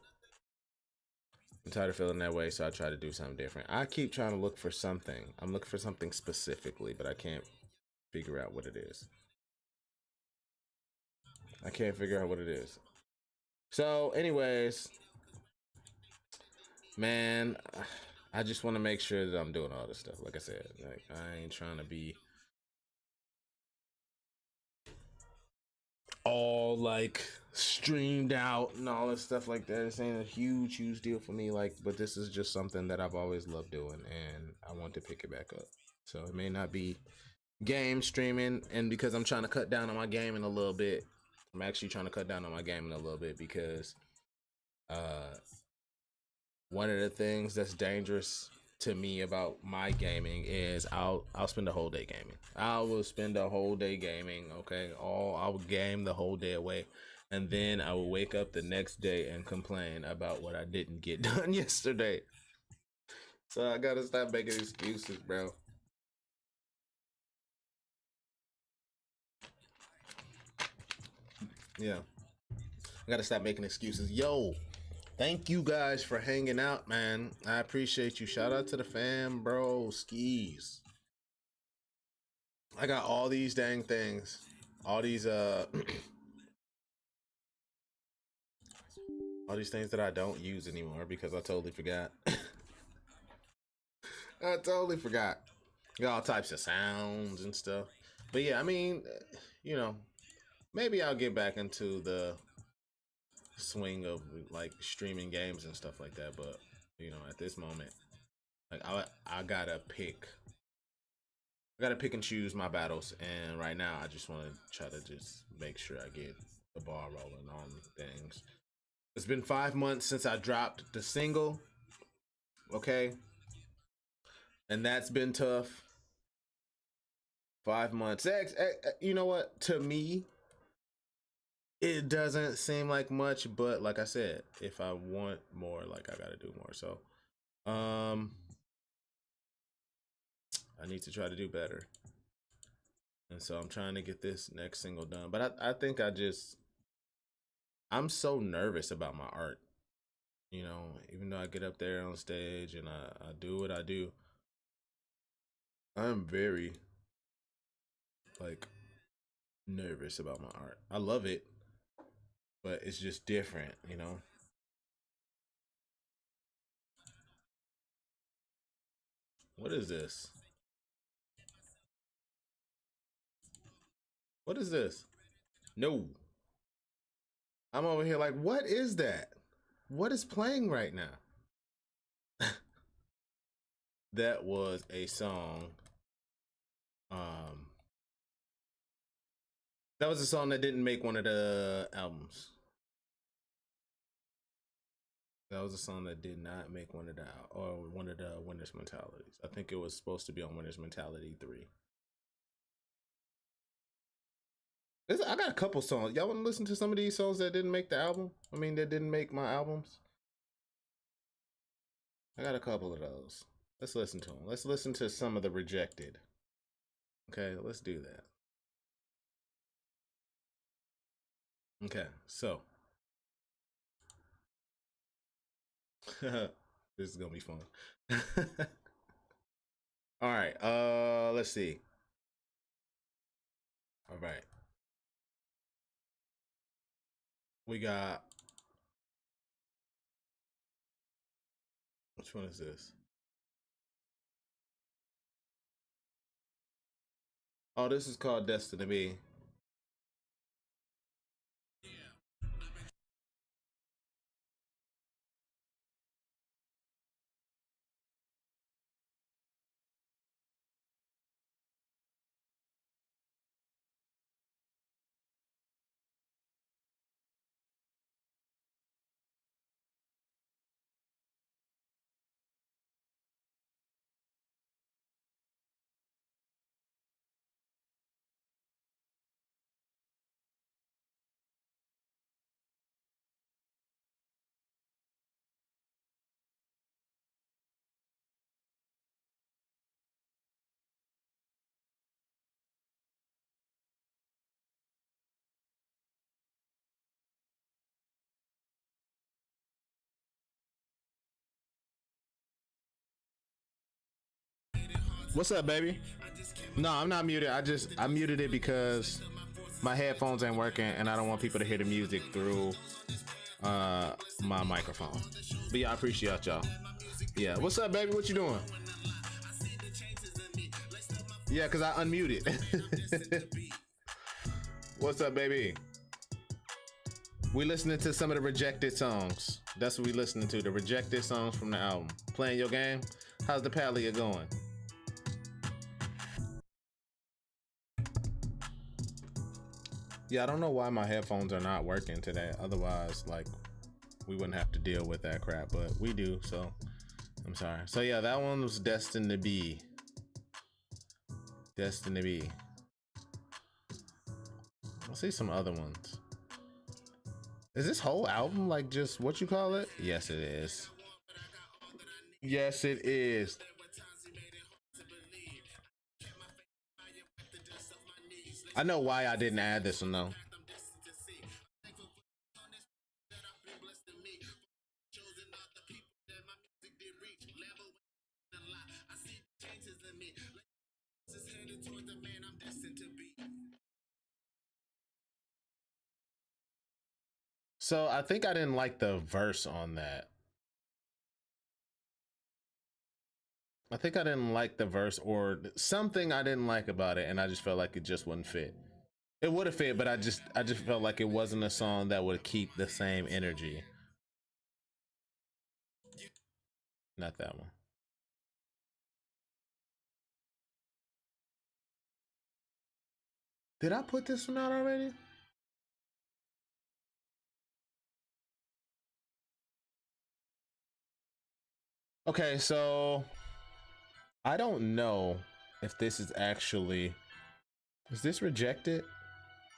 So I try to do something different. I keep trying to look for something. I'm looking for something specifically, but I can't figure out what it is. So anyways, man, I just want to make sure that I'm doing all this stuff. Like I said, like I ain't trying to be all like streamed out and all this stuff like that. This ain't a huge deal for me, like, but this is just something that I've always loved doing and I want to pick it back up. So it may not be game streaming, and because I'm trying to cut down on my gaming a little bit, I'm actually trying to cut down on my gaming a little bit because one of the things that's dangerous to me about my gaming is I'll spend a whole day gaming. I will spend a whole day gaming, okay? I will game the whole day away. And then I will wake up the next day and complain about what I didn't get done yesterday. So I gotta stop making excuses, bro. Yeah. I gotta stop making excuses. Yo, thank you guys for hanging out, man. I appreciate you. Shout out to the fam, bro. Skis. I got all these dang things. All these all these things that I don't use anymore because I totally forgot. I totally forgot. Got all types of sounds and stuff. But yeah, I mean, maybe I'll get back into the swing of like streaming games and stuff like that. But at this moment, like I gotta pick and choose my battles. And right now, I just want to try to just make sure I get the ball rolling on things. It's been 5 months since I dropped the single. Okay. And that's been tough. 5 months. You know what? To me, it doesn't seem like much, but like I said, if I want more, like I gotta do more. So, I need to try to do better. And so I'm trying to get this next single done. But I think I'm so nervous about my art. Even though I get up there on stage and I do what I do, I'm very like nervous about my art. I love it, but it's just different, What is this? What is this? No. I'm over here like, what is that? What is playing right now? That was a song. That was a song that didn't make one of the albums. That was a song that did not make one of the Winner's Mentalities. I think it was supposed to be on Winner's Mentality 3. I got a couple songs. Y'all want to listen to some of these songs that didn't make the album? I mean, that didn't make my albums. I got a couple of those. Let's listen to them. Let's listen to some of the rejected. Okay, let's do that. Okay, so this is gonna be fun. All right, let's see. All right, We got, which one is this? Oh, this is called Destiny Me. What's up, baby? No, I'm not muted. I muted it because my headphones ain't working and I don't want people to hear the music through my microphone. But yeah, I appreciate y'all. Yeah, what's up, baby? What you doing? Yeah, cause I unmuted. What's up, baby? We listening to some of the rejected songs. That's what we listening to. The rejected songs from the album. Playing your game. How's the Palia going? Yeah, I don't know why my headphones are not working today. Otherwise, like, we wouldn't have to deal with that crap, but we do, so I'm sorry. So yeah, that one was Destined to Be. Destined to Be. I'll see some other ones. Is this whole album like just what you call it? Yes, it is. Yes, it is. I know why I didn't add this one though. So I think I didn't like the verse on that. I think I didn't like the verse or something I didn't like about it, and I just felt like it just wouldn't fit. It would have fit, but I just felt like it wasn't a song that would keep the same energy. Not that one. Did I put this one out already? Okay, so I don't know if this is actually, is this rejected?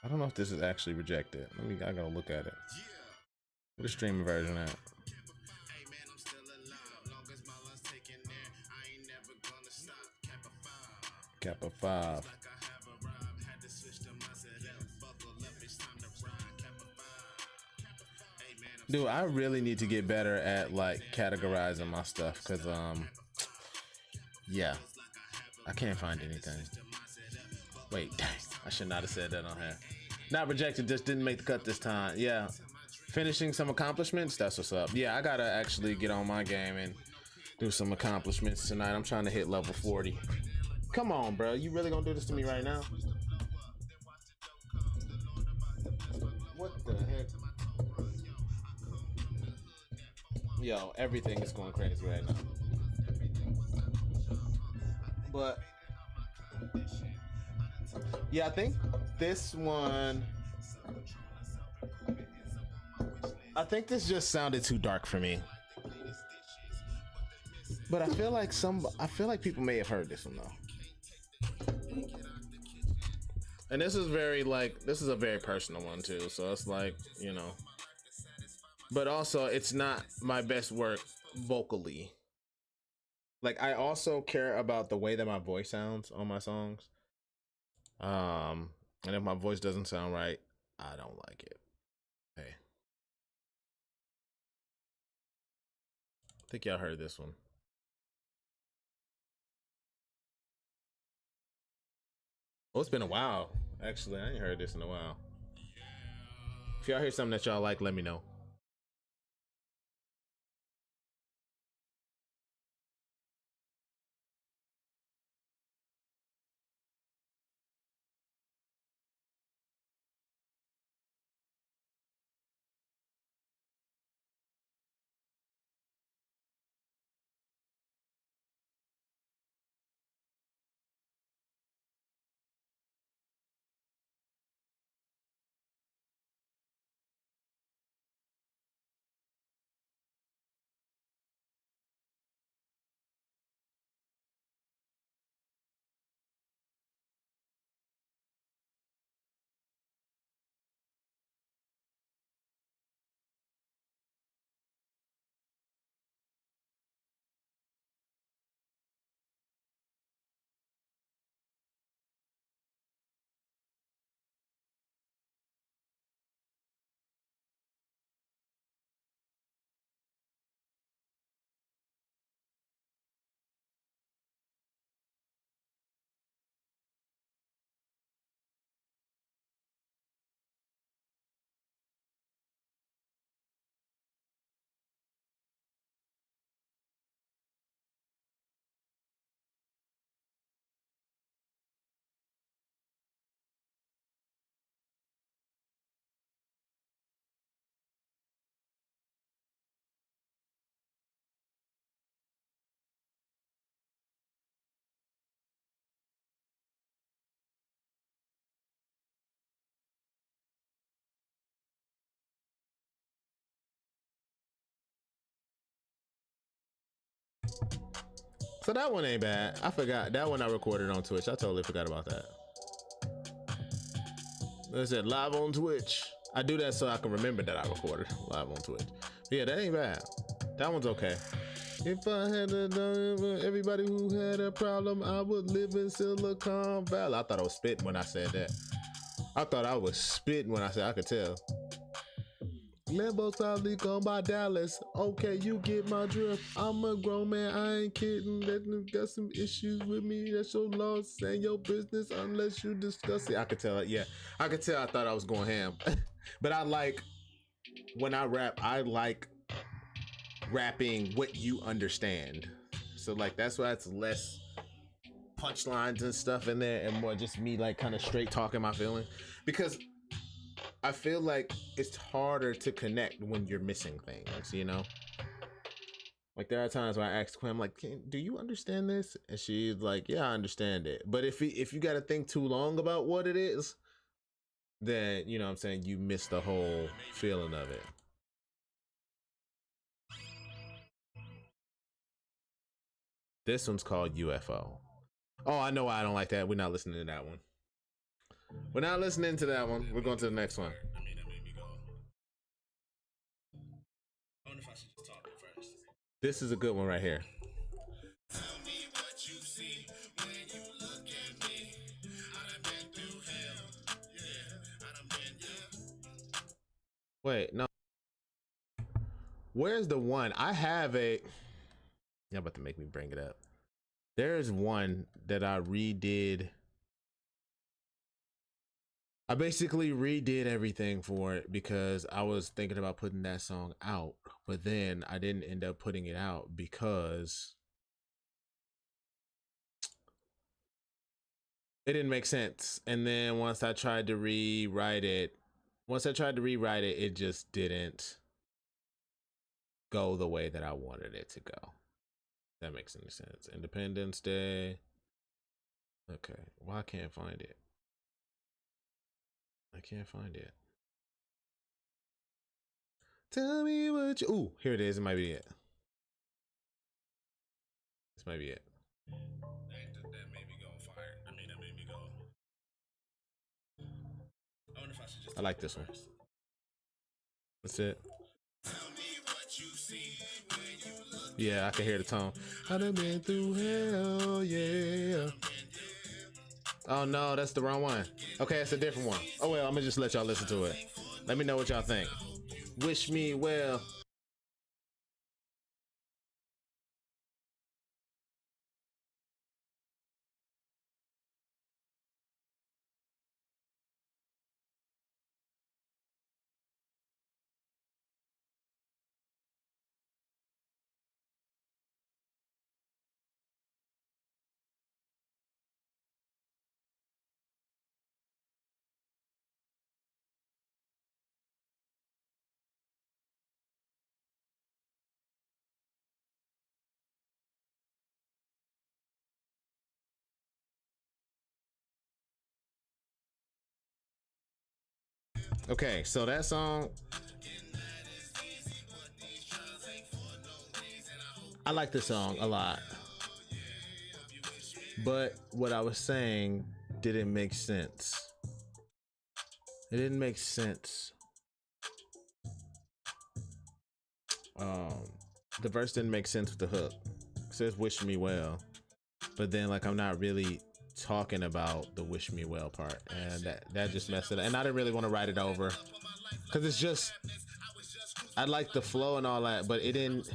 I don't know if this is actually rejected. I gotta look at it. What is streaming version at? Kappa 5. Dude, I really need to get better at like categorizing my stuff because yeah, I can't find anything. Wait, dang, I should not have said that on here. Not rejected, just didn't make the cut this time. Yeah, finishing some accomplishments, that's what's up. Yeah, I gotta actually get on my game and do some accomplishments tonight. I'm trying to hit level 40. Come on, bro, you really gonna do this to me right now? What the heck? Yo, everything is going crazy right now. But yeah, I think this one, I think this just sounded too dark for me. But I feel like people may have heard this one though. And this is a very personal one too. So it's like, you know, but also it's not my best work vocally. Like I also care about the way that my voice sounds on my songs. And if my voice doesn't sound right, I don't like it. Hey. I think y'all heard this one. Oh, it's been a while. Actually, I ain't heard this in a while. If y'all hear something that y'all like, let me know. So that one ain't bad. I forgot that one I recorded on Twitch. I totally forgot about that. That's it, live on Twitch. I do that so I can remember that I recorded live on Twitch. But yeah, that ain't bad. That one's okay. If I had everybody who had a problem, I would live in Silicon Valley. I thought I was spitting when I said that. I thought I was spitting when I said, I could tell. Lambo's probably gone by Dallas. Okay, you get my drift. I'm a grown man, I ain't kidding. That got some issues with me. That's your loss and your business unless you discuss it. I could tell it, yeah. I could tell I thought I was going ham. But I like, when I rap, I like rapping what you understand. So like, that's why it's less punchlines and stuff in there and more just me like kind of straight talking my feelings. Because I feel like it's harder to connect when you're missing things, you know? Like there are times when I ask Quinn, I'm like, do you understand this? And she's like, yeah, I understand it. But if you got to think too long about what it is, then, you know what I'm saying, you miss the whole feeling of it. This one's called UFO. Oh, I know why I don't like that. We're not listening to that one. We're not listening to that one. We're going to the next one. This is a good one right here. Tell me what you see when you look at me. I done been through hell. Yeah, I done been, yeah. Wait, no. Where's the one? I have a. You're about to make me bring it up. There's one that I redid. I basically redid everything for it because I was thinking about putting that song out, but then I didn't end up putting it out because it didn't make sense. And then once I tried to rewrite it, it just didn't go the way that I wanted it to go. If that makes any sense. Independence Day. Okay, well, I can't find it. I can't find it. Tell me what you. Ooh, here it is. It might be it. This might be it. That made me go fire. I mean, that made me go. I wonder if I should just. I like this one. That's it. Tell me what you see when you look. Yeah, I can hear the tone. I done been through hell, yeah. Oh no, that's the wrong one. Okay, it's a different one. Oh well, I'm gonna just let y'all listen to it. Let me know what y'all think. Wish me well. Okay, so that song, I like the song a lot, but what I was saying didn't make sense. It didn't make sense. The verse didn't make sense with the hook. It says "Wish me well," but then like I'm not really talking about the "Wish me well" part, and that just messed it up. And I didn't really want to write it over because it's just, I like the flow and all that, but it didn't.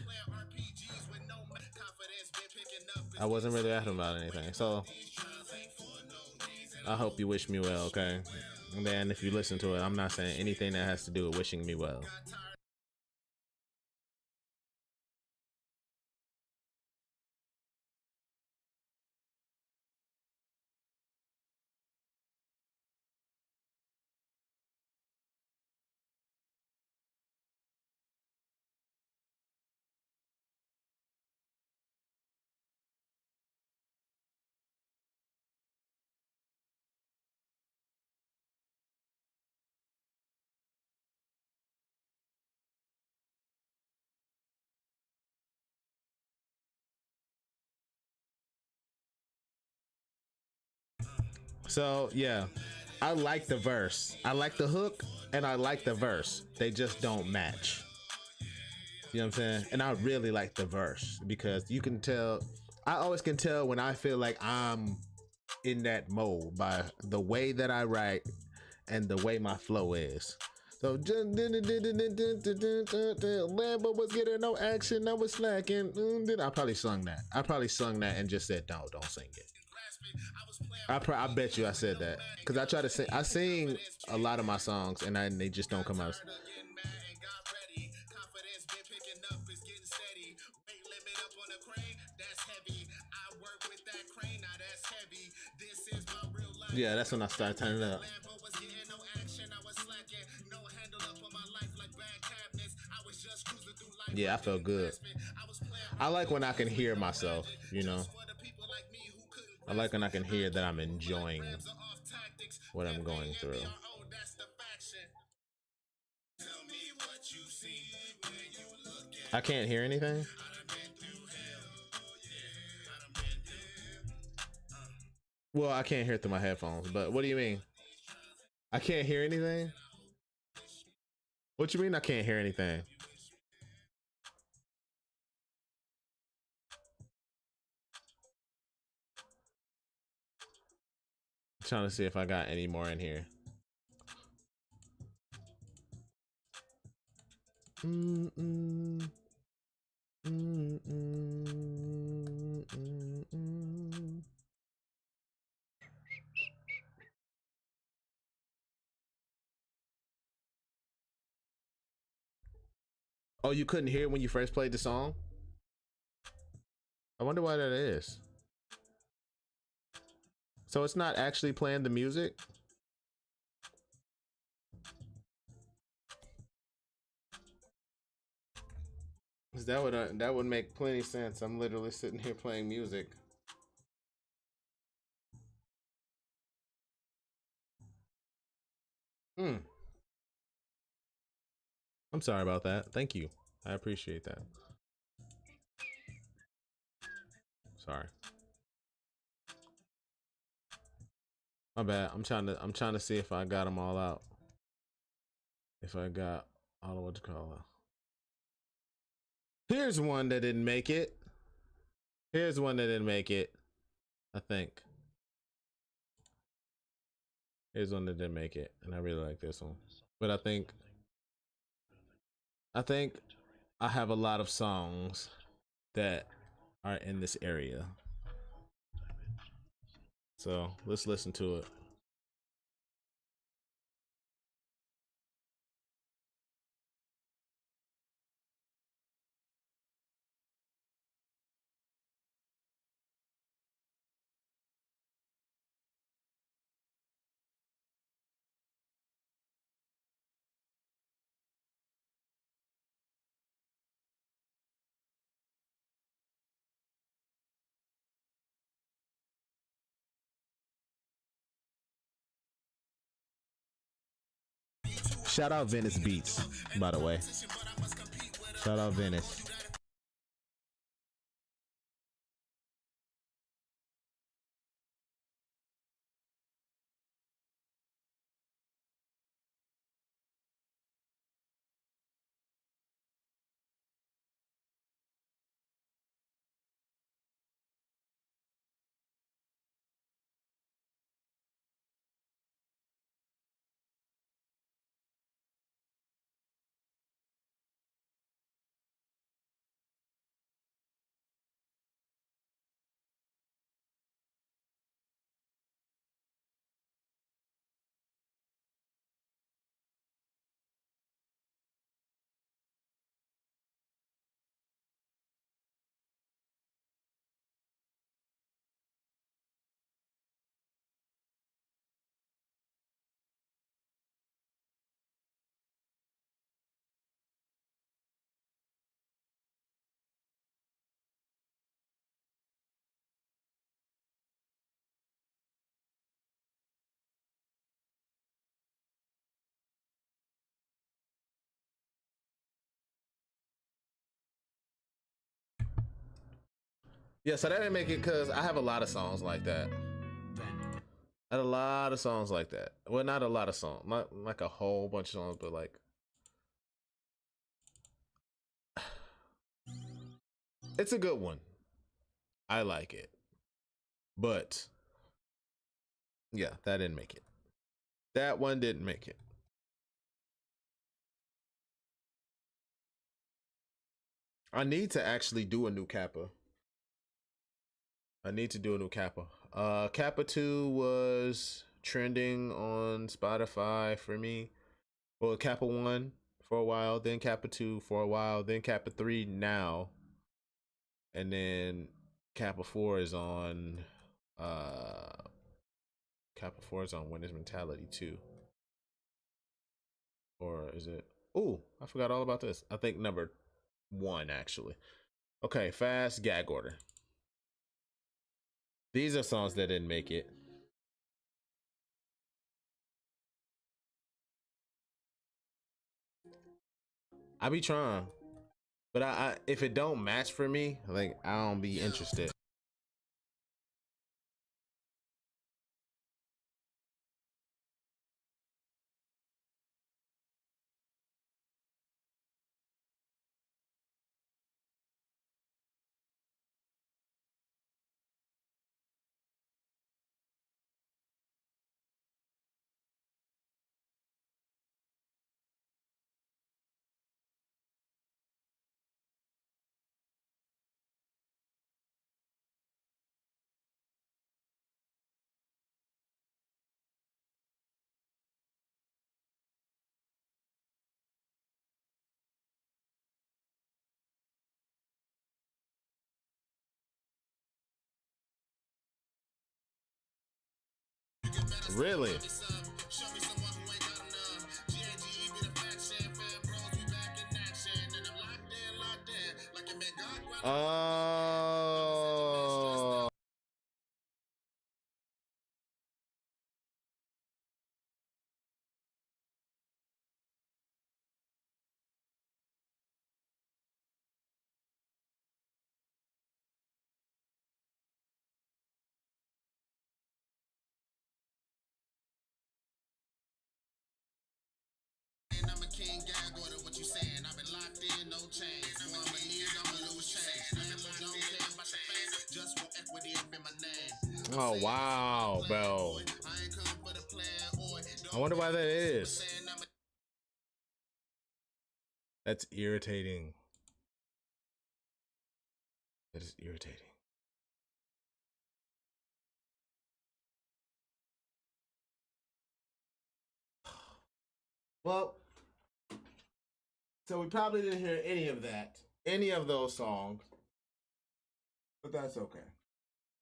I wasn't really asking about anything, so I hope you wish me well, okay? And then if you listen to it, I'm not saying anything that has to do with wishing me well. So yeah, I like the verse. I like the hook and I like the verse. They just don't match. You know what I'm saying? And I really like the verse because you can tell, I always can tell when I feel like I'm in that mode by the way that I write and the way my flow is. So Lambo was getting no action, I was slacking. I probably sung that. I probably sung that and just said, no, don't sing it. I bet you I said that because I try to sing. I sing a lot of my songs and they just don't come out. Yeah, that's when I started turning it up. Yeah, I felt good. I like when I can hear myself, you know. I like when I can hear that I'm enjoying what I'm going through. I can't hear anything. Well, I can't hear it through my headphones, but what do you mean? I can't hear anything? What you mean I can't hear anything? I'm trying to see if I got any more in here. Oh, you couldn't hear it when you first played the song? I wonder why that is. So it's not actually playing the music? That would make plenty sense. I'm literally sitting here playing music. I'm sorry about that. Thank you. I appreciate that. Sorry. My bad. I'm trying to see if I got them all out. If I got all of what to call it. Here's one that didn't make it. Here's one that didn't make it. I think. Here's one that didn't make it, and I really like this one. But I think I have a lot of songs that are in this area. So let's listen to it. Shout out Venice Beats, by the way. Shout out Venice. Yeah, so that didn't make it because I have a lot of songs like that. I had a lot of songs like that. Well, not a lot of songs, not like a whole bunch of songs, but like it's a good one. I like it. But yeah, that didn't make it. That one didn't make it. I need to actually do a new Kappa. I need to do a new Kappa. Kappa 2 was trending on Spotify for me. Well, Kappa 1 for a while, then Kappa 2 for a while, then Kappa 3 now. And then Kappa 4 is on Kappa 4 is on Winner's Mentality 2. Or is it? Oh, I forgot all about this. I think number 1 actually. Okay, fast gag order. These are songs that didn't make it. I be trying, but I if it don't match for me, like I don't be interested. Really? Oh. I'm a king, gag order, what you saying? I've been locked in, no change. One my knees, I'ma lose change. Don't care about the fans, just want equity up in my name. Oh wow, bro. I ain't come for the plan, or I wonder why that is. That's irritating. That is irritating. Well, so we probably didn't hear any of that, any of those songs, but that's okay.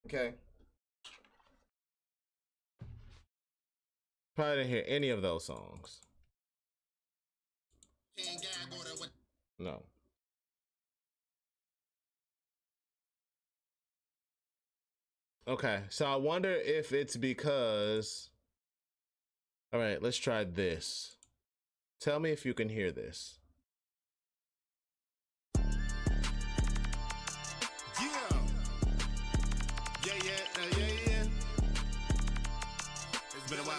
Okay. Probably didn't hear any of those songs. No. Okay, so I wonder if it's because. All right, let's try this. Tell me if you can hear this. It's been a while.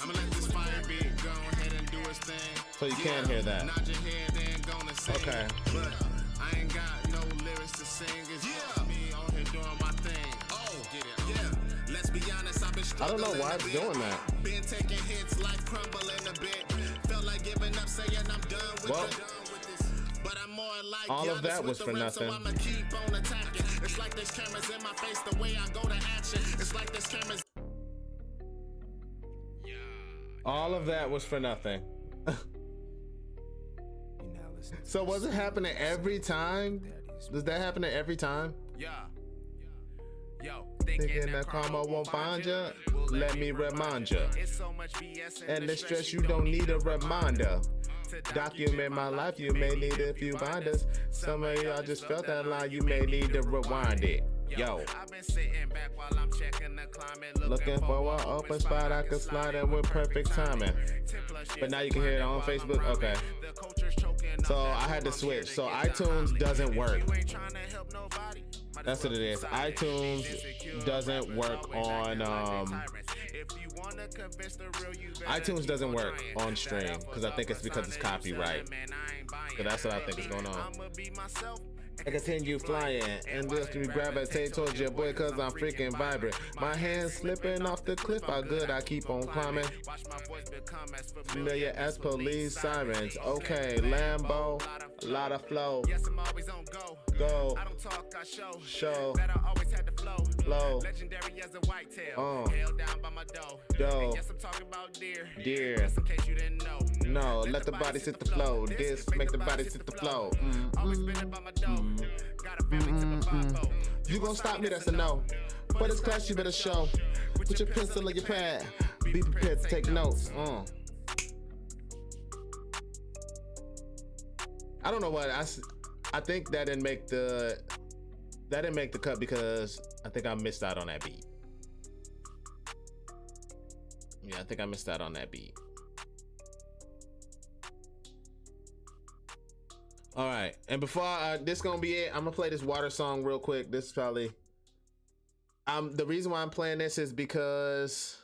I'ma let this fire beat go ahead and do its thing. So you can hear that. Nod your head, then gonna sing. Okay. But I ain't got no lyrics to sing. It's just me on here doing my thing. Oh, get it. Yeah. Let's be honest, I've been I don't struggling know why a it's bit. doing that. Been taking hits, life crumbling a bit. Felt like giving up, saying I'm done with Well, this. But I'm more like all of Giannis that with was the for rep, so nothing. I'ma keep on attacking. It's like there's cameras in my face, the way I go to action. It's like there's cameras. All of that was for nothing. So was it happening every time? Does that happen every time? Yeah. Yo, Thinking that karma won't find ya? Let me remind ya. It's so much BS And the stress, you don't need a reminder. Document my life, you may need a few binders. Some of y'all just felt that line, you may need to rewind it. Yo, I've been sitting back while I'm checking the climate, looking for an open spot I can slide in with perfect timing. But now you can hear it on Facebook? Okay. So I had to switch. So iTunes doesn't work. That's what it is. iTunes doesn't work on iTunes doesn't work on stream because I think it's because it's copyright. So that's what I think is going on. I continue flying and just gravitate towards your boy cause I'm freaking vibrant. My hands slipping off the cliff, how good I keep on climbing. Familiar as police sirens. Okay, Lambo, a lot of flow. Yes, I'm always on go. Go. I don't talk, I show. Show. That I always had to flow. Flow. Legendary as a whitetail. Held down by my dough. Dough. And yes, I'm talking about deer. Deer. Just in case you didn't know. No, let the body sit the flow. This make the body sit the flow. Always been about my dough. Got a family to provide for. You gon' stop me, that's a no. For this class, you better show. Put your pencil in your pad. Be prepared to take notes. I don't know what I think that didn't make the cut because I think I missed out on that beat. Yeah, I think I missed out on that beat. All right, and before this gonna be it, I'm gonna play this water song real quick. This is probably the reason why I'm playing this is because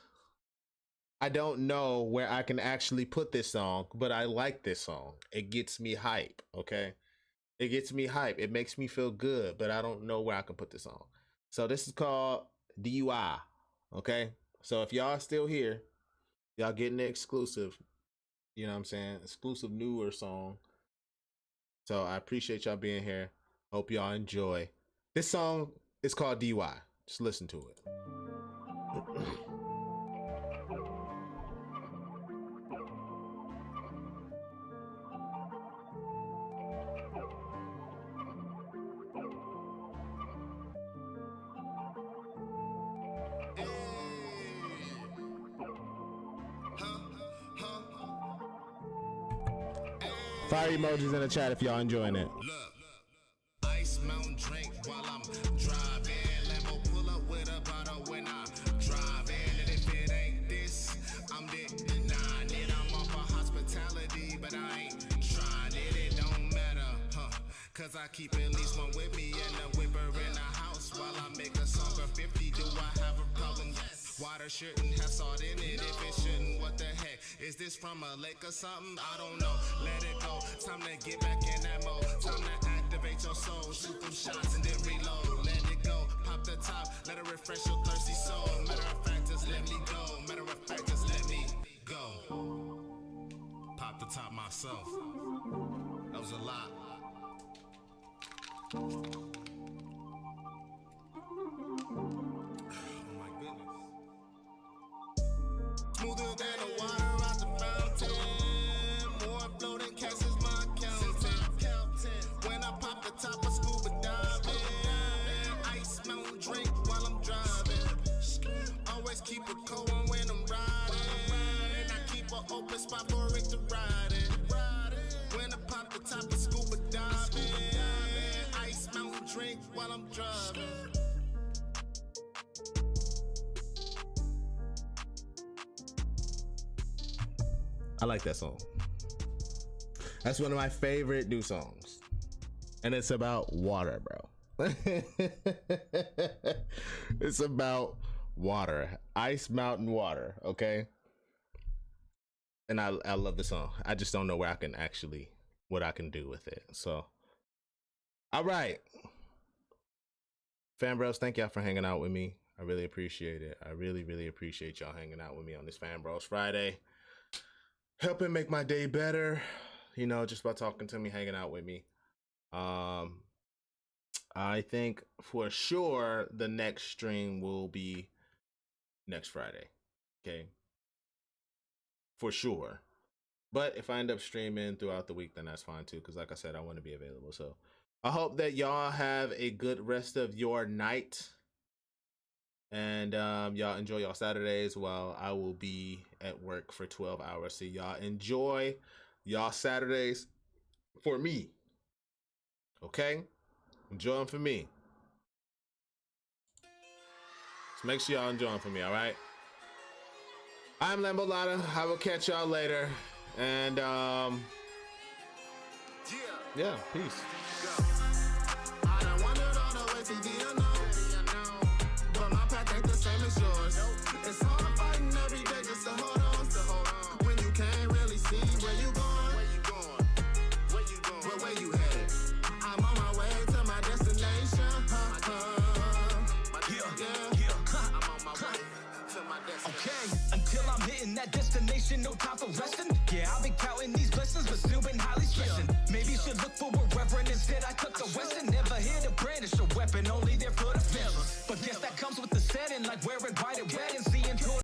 I don't know where I can actually put this song, but I like this song. It gets me hype, okay? It gets me hype. It makes me feel good, but I don't know where I can put this on. So this is called DUI, okay? So if y'all still here, y'all getting the exclusive, you know what I'm saying? Exclusive newer song. So I appreciate y'all being here. Hope y'all enjoy. This song is called DUI. Just listen to it. Fire emojis in the chat if y'all enjoying it. Look, Ice Mountain drink while I'm driving. Lambo pull up with a bottle when I drive in. And if it ain't this, I'm denying it. I'm off of hospitality, but I ain't trying it. It don't matter, cause I keep at least one with me and a whipper in the house while I make a song for 50. Do I have a problem? Yes. Water shouldn't have salt in it. If it shouldn't, what the heck? Is this from a lake or something? I don't know. Let it go. Time to get back in that mode. Time to activate your soul. Shoot them shots and then reload. Let it go. Pop the top. Let it refresh your thirsty soul. Matter of fact, just let me go. Matter of fact, just let me go. Pop the top myself. That was a lot. Smoother than the water out the fountain. More floating cash is my accountant. When I pop the top, I scuba diving. Ice Mountain drink while I'm driving. Always keep it cold when I'm riding. I keep an open spot for Rick to ride it. When I pop the top, I scuba diving. Ice Mountain drink while I'm driving. I like that song. That's one of my favorite new songs. And it's about water, bro. It's about water. Ice Mountain water, okay? And I love the song. I just don't know where I can actually, what I can do with it. So, all right. Fan Bros, thank y'all for hanging out with me. I really appreciate it. I really, really appreciate y'all hanging out with me on this Fan Bros Friday. Helping make my day better, you know, just by talking to me, hanging out with me. I think for sure the next stream will be next Friday. Okay. For sure. But if I end up streaming throughout the week, then that's fine too. Because like I said, I want to be available. So I hope that y'all have a good rest of your night. And y'all enjoy y'all Saturdays while I will be at work for 12 hours. So y'all enjoy y'all Saturdays for me. Okay? Enjoy them for me. So make sure y'all enjoy them for me, all right? I'm Lambo Lotta. I will catch y'all later. And yeah, peace. I done wandered all the way to the unknown, but my path ain't the same as yours. It's hard fighting every day just to hold on, when you can't really see where you going, where you headed. I'm on my way to my destination. I'm on my way to my destination. Okay, until I'm hitting that destination, no time for resting. Yeah, I've been counting these blessings, but still been highly stressing. Maybe should look for a reverend instead. I took the Western, never here to brandish a weapon, only there for the feelings. But guess that comes with the setting, like wearing white and red and seeing.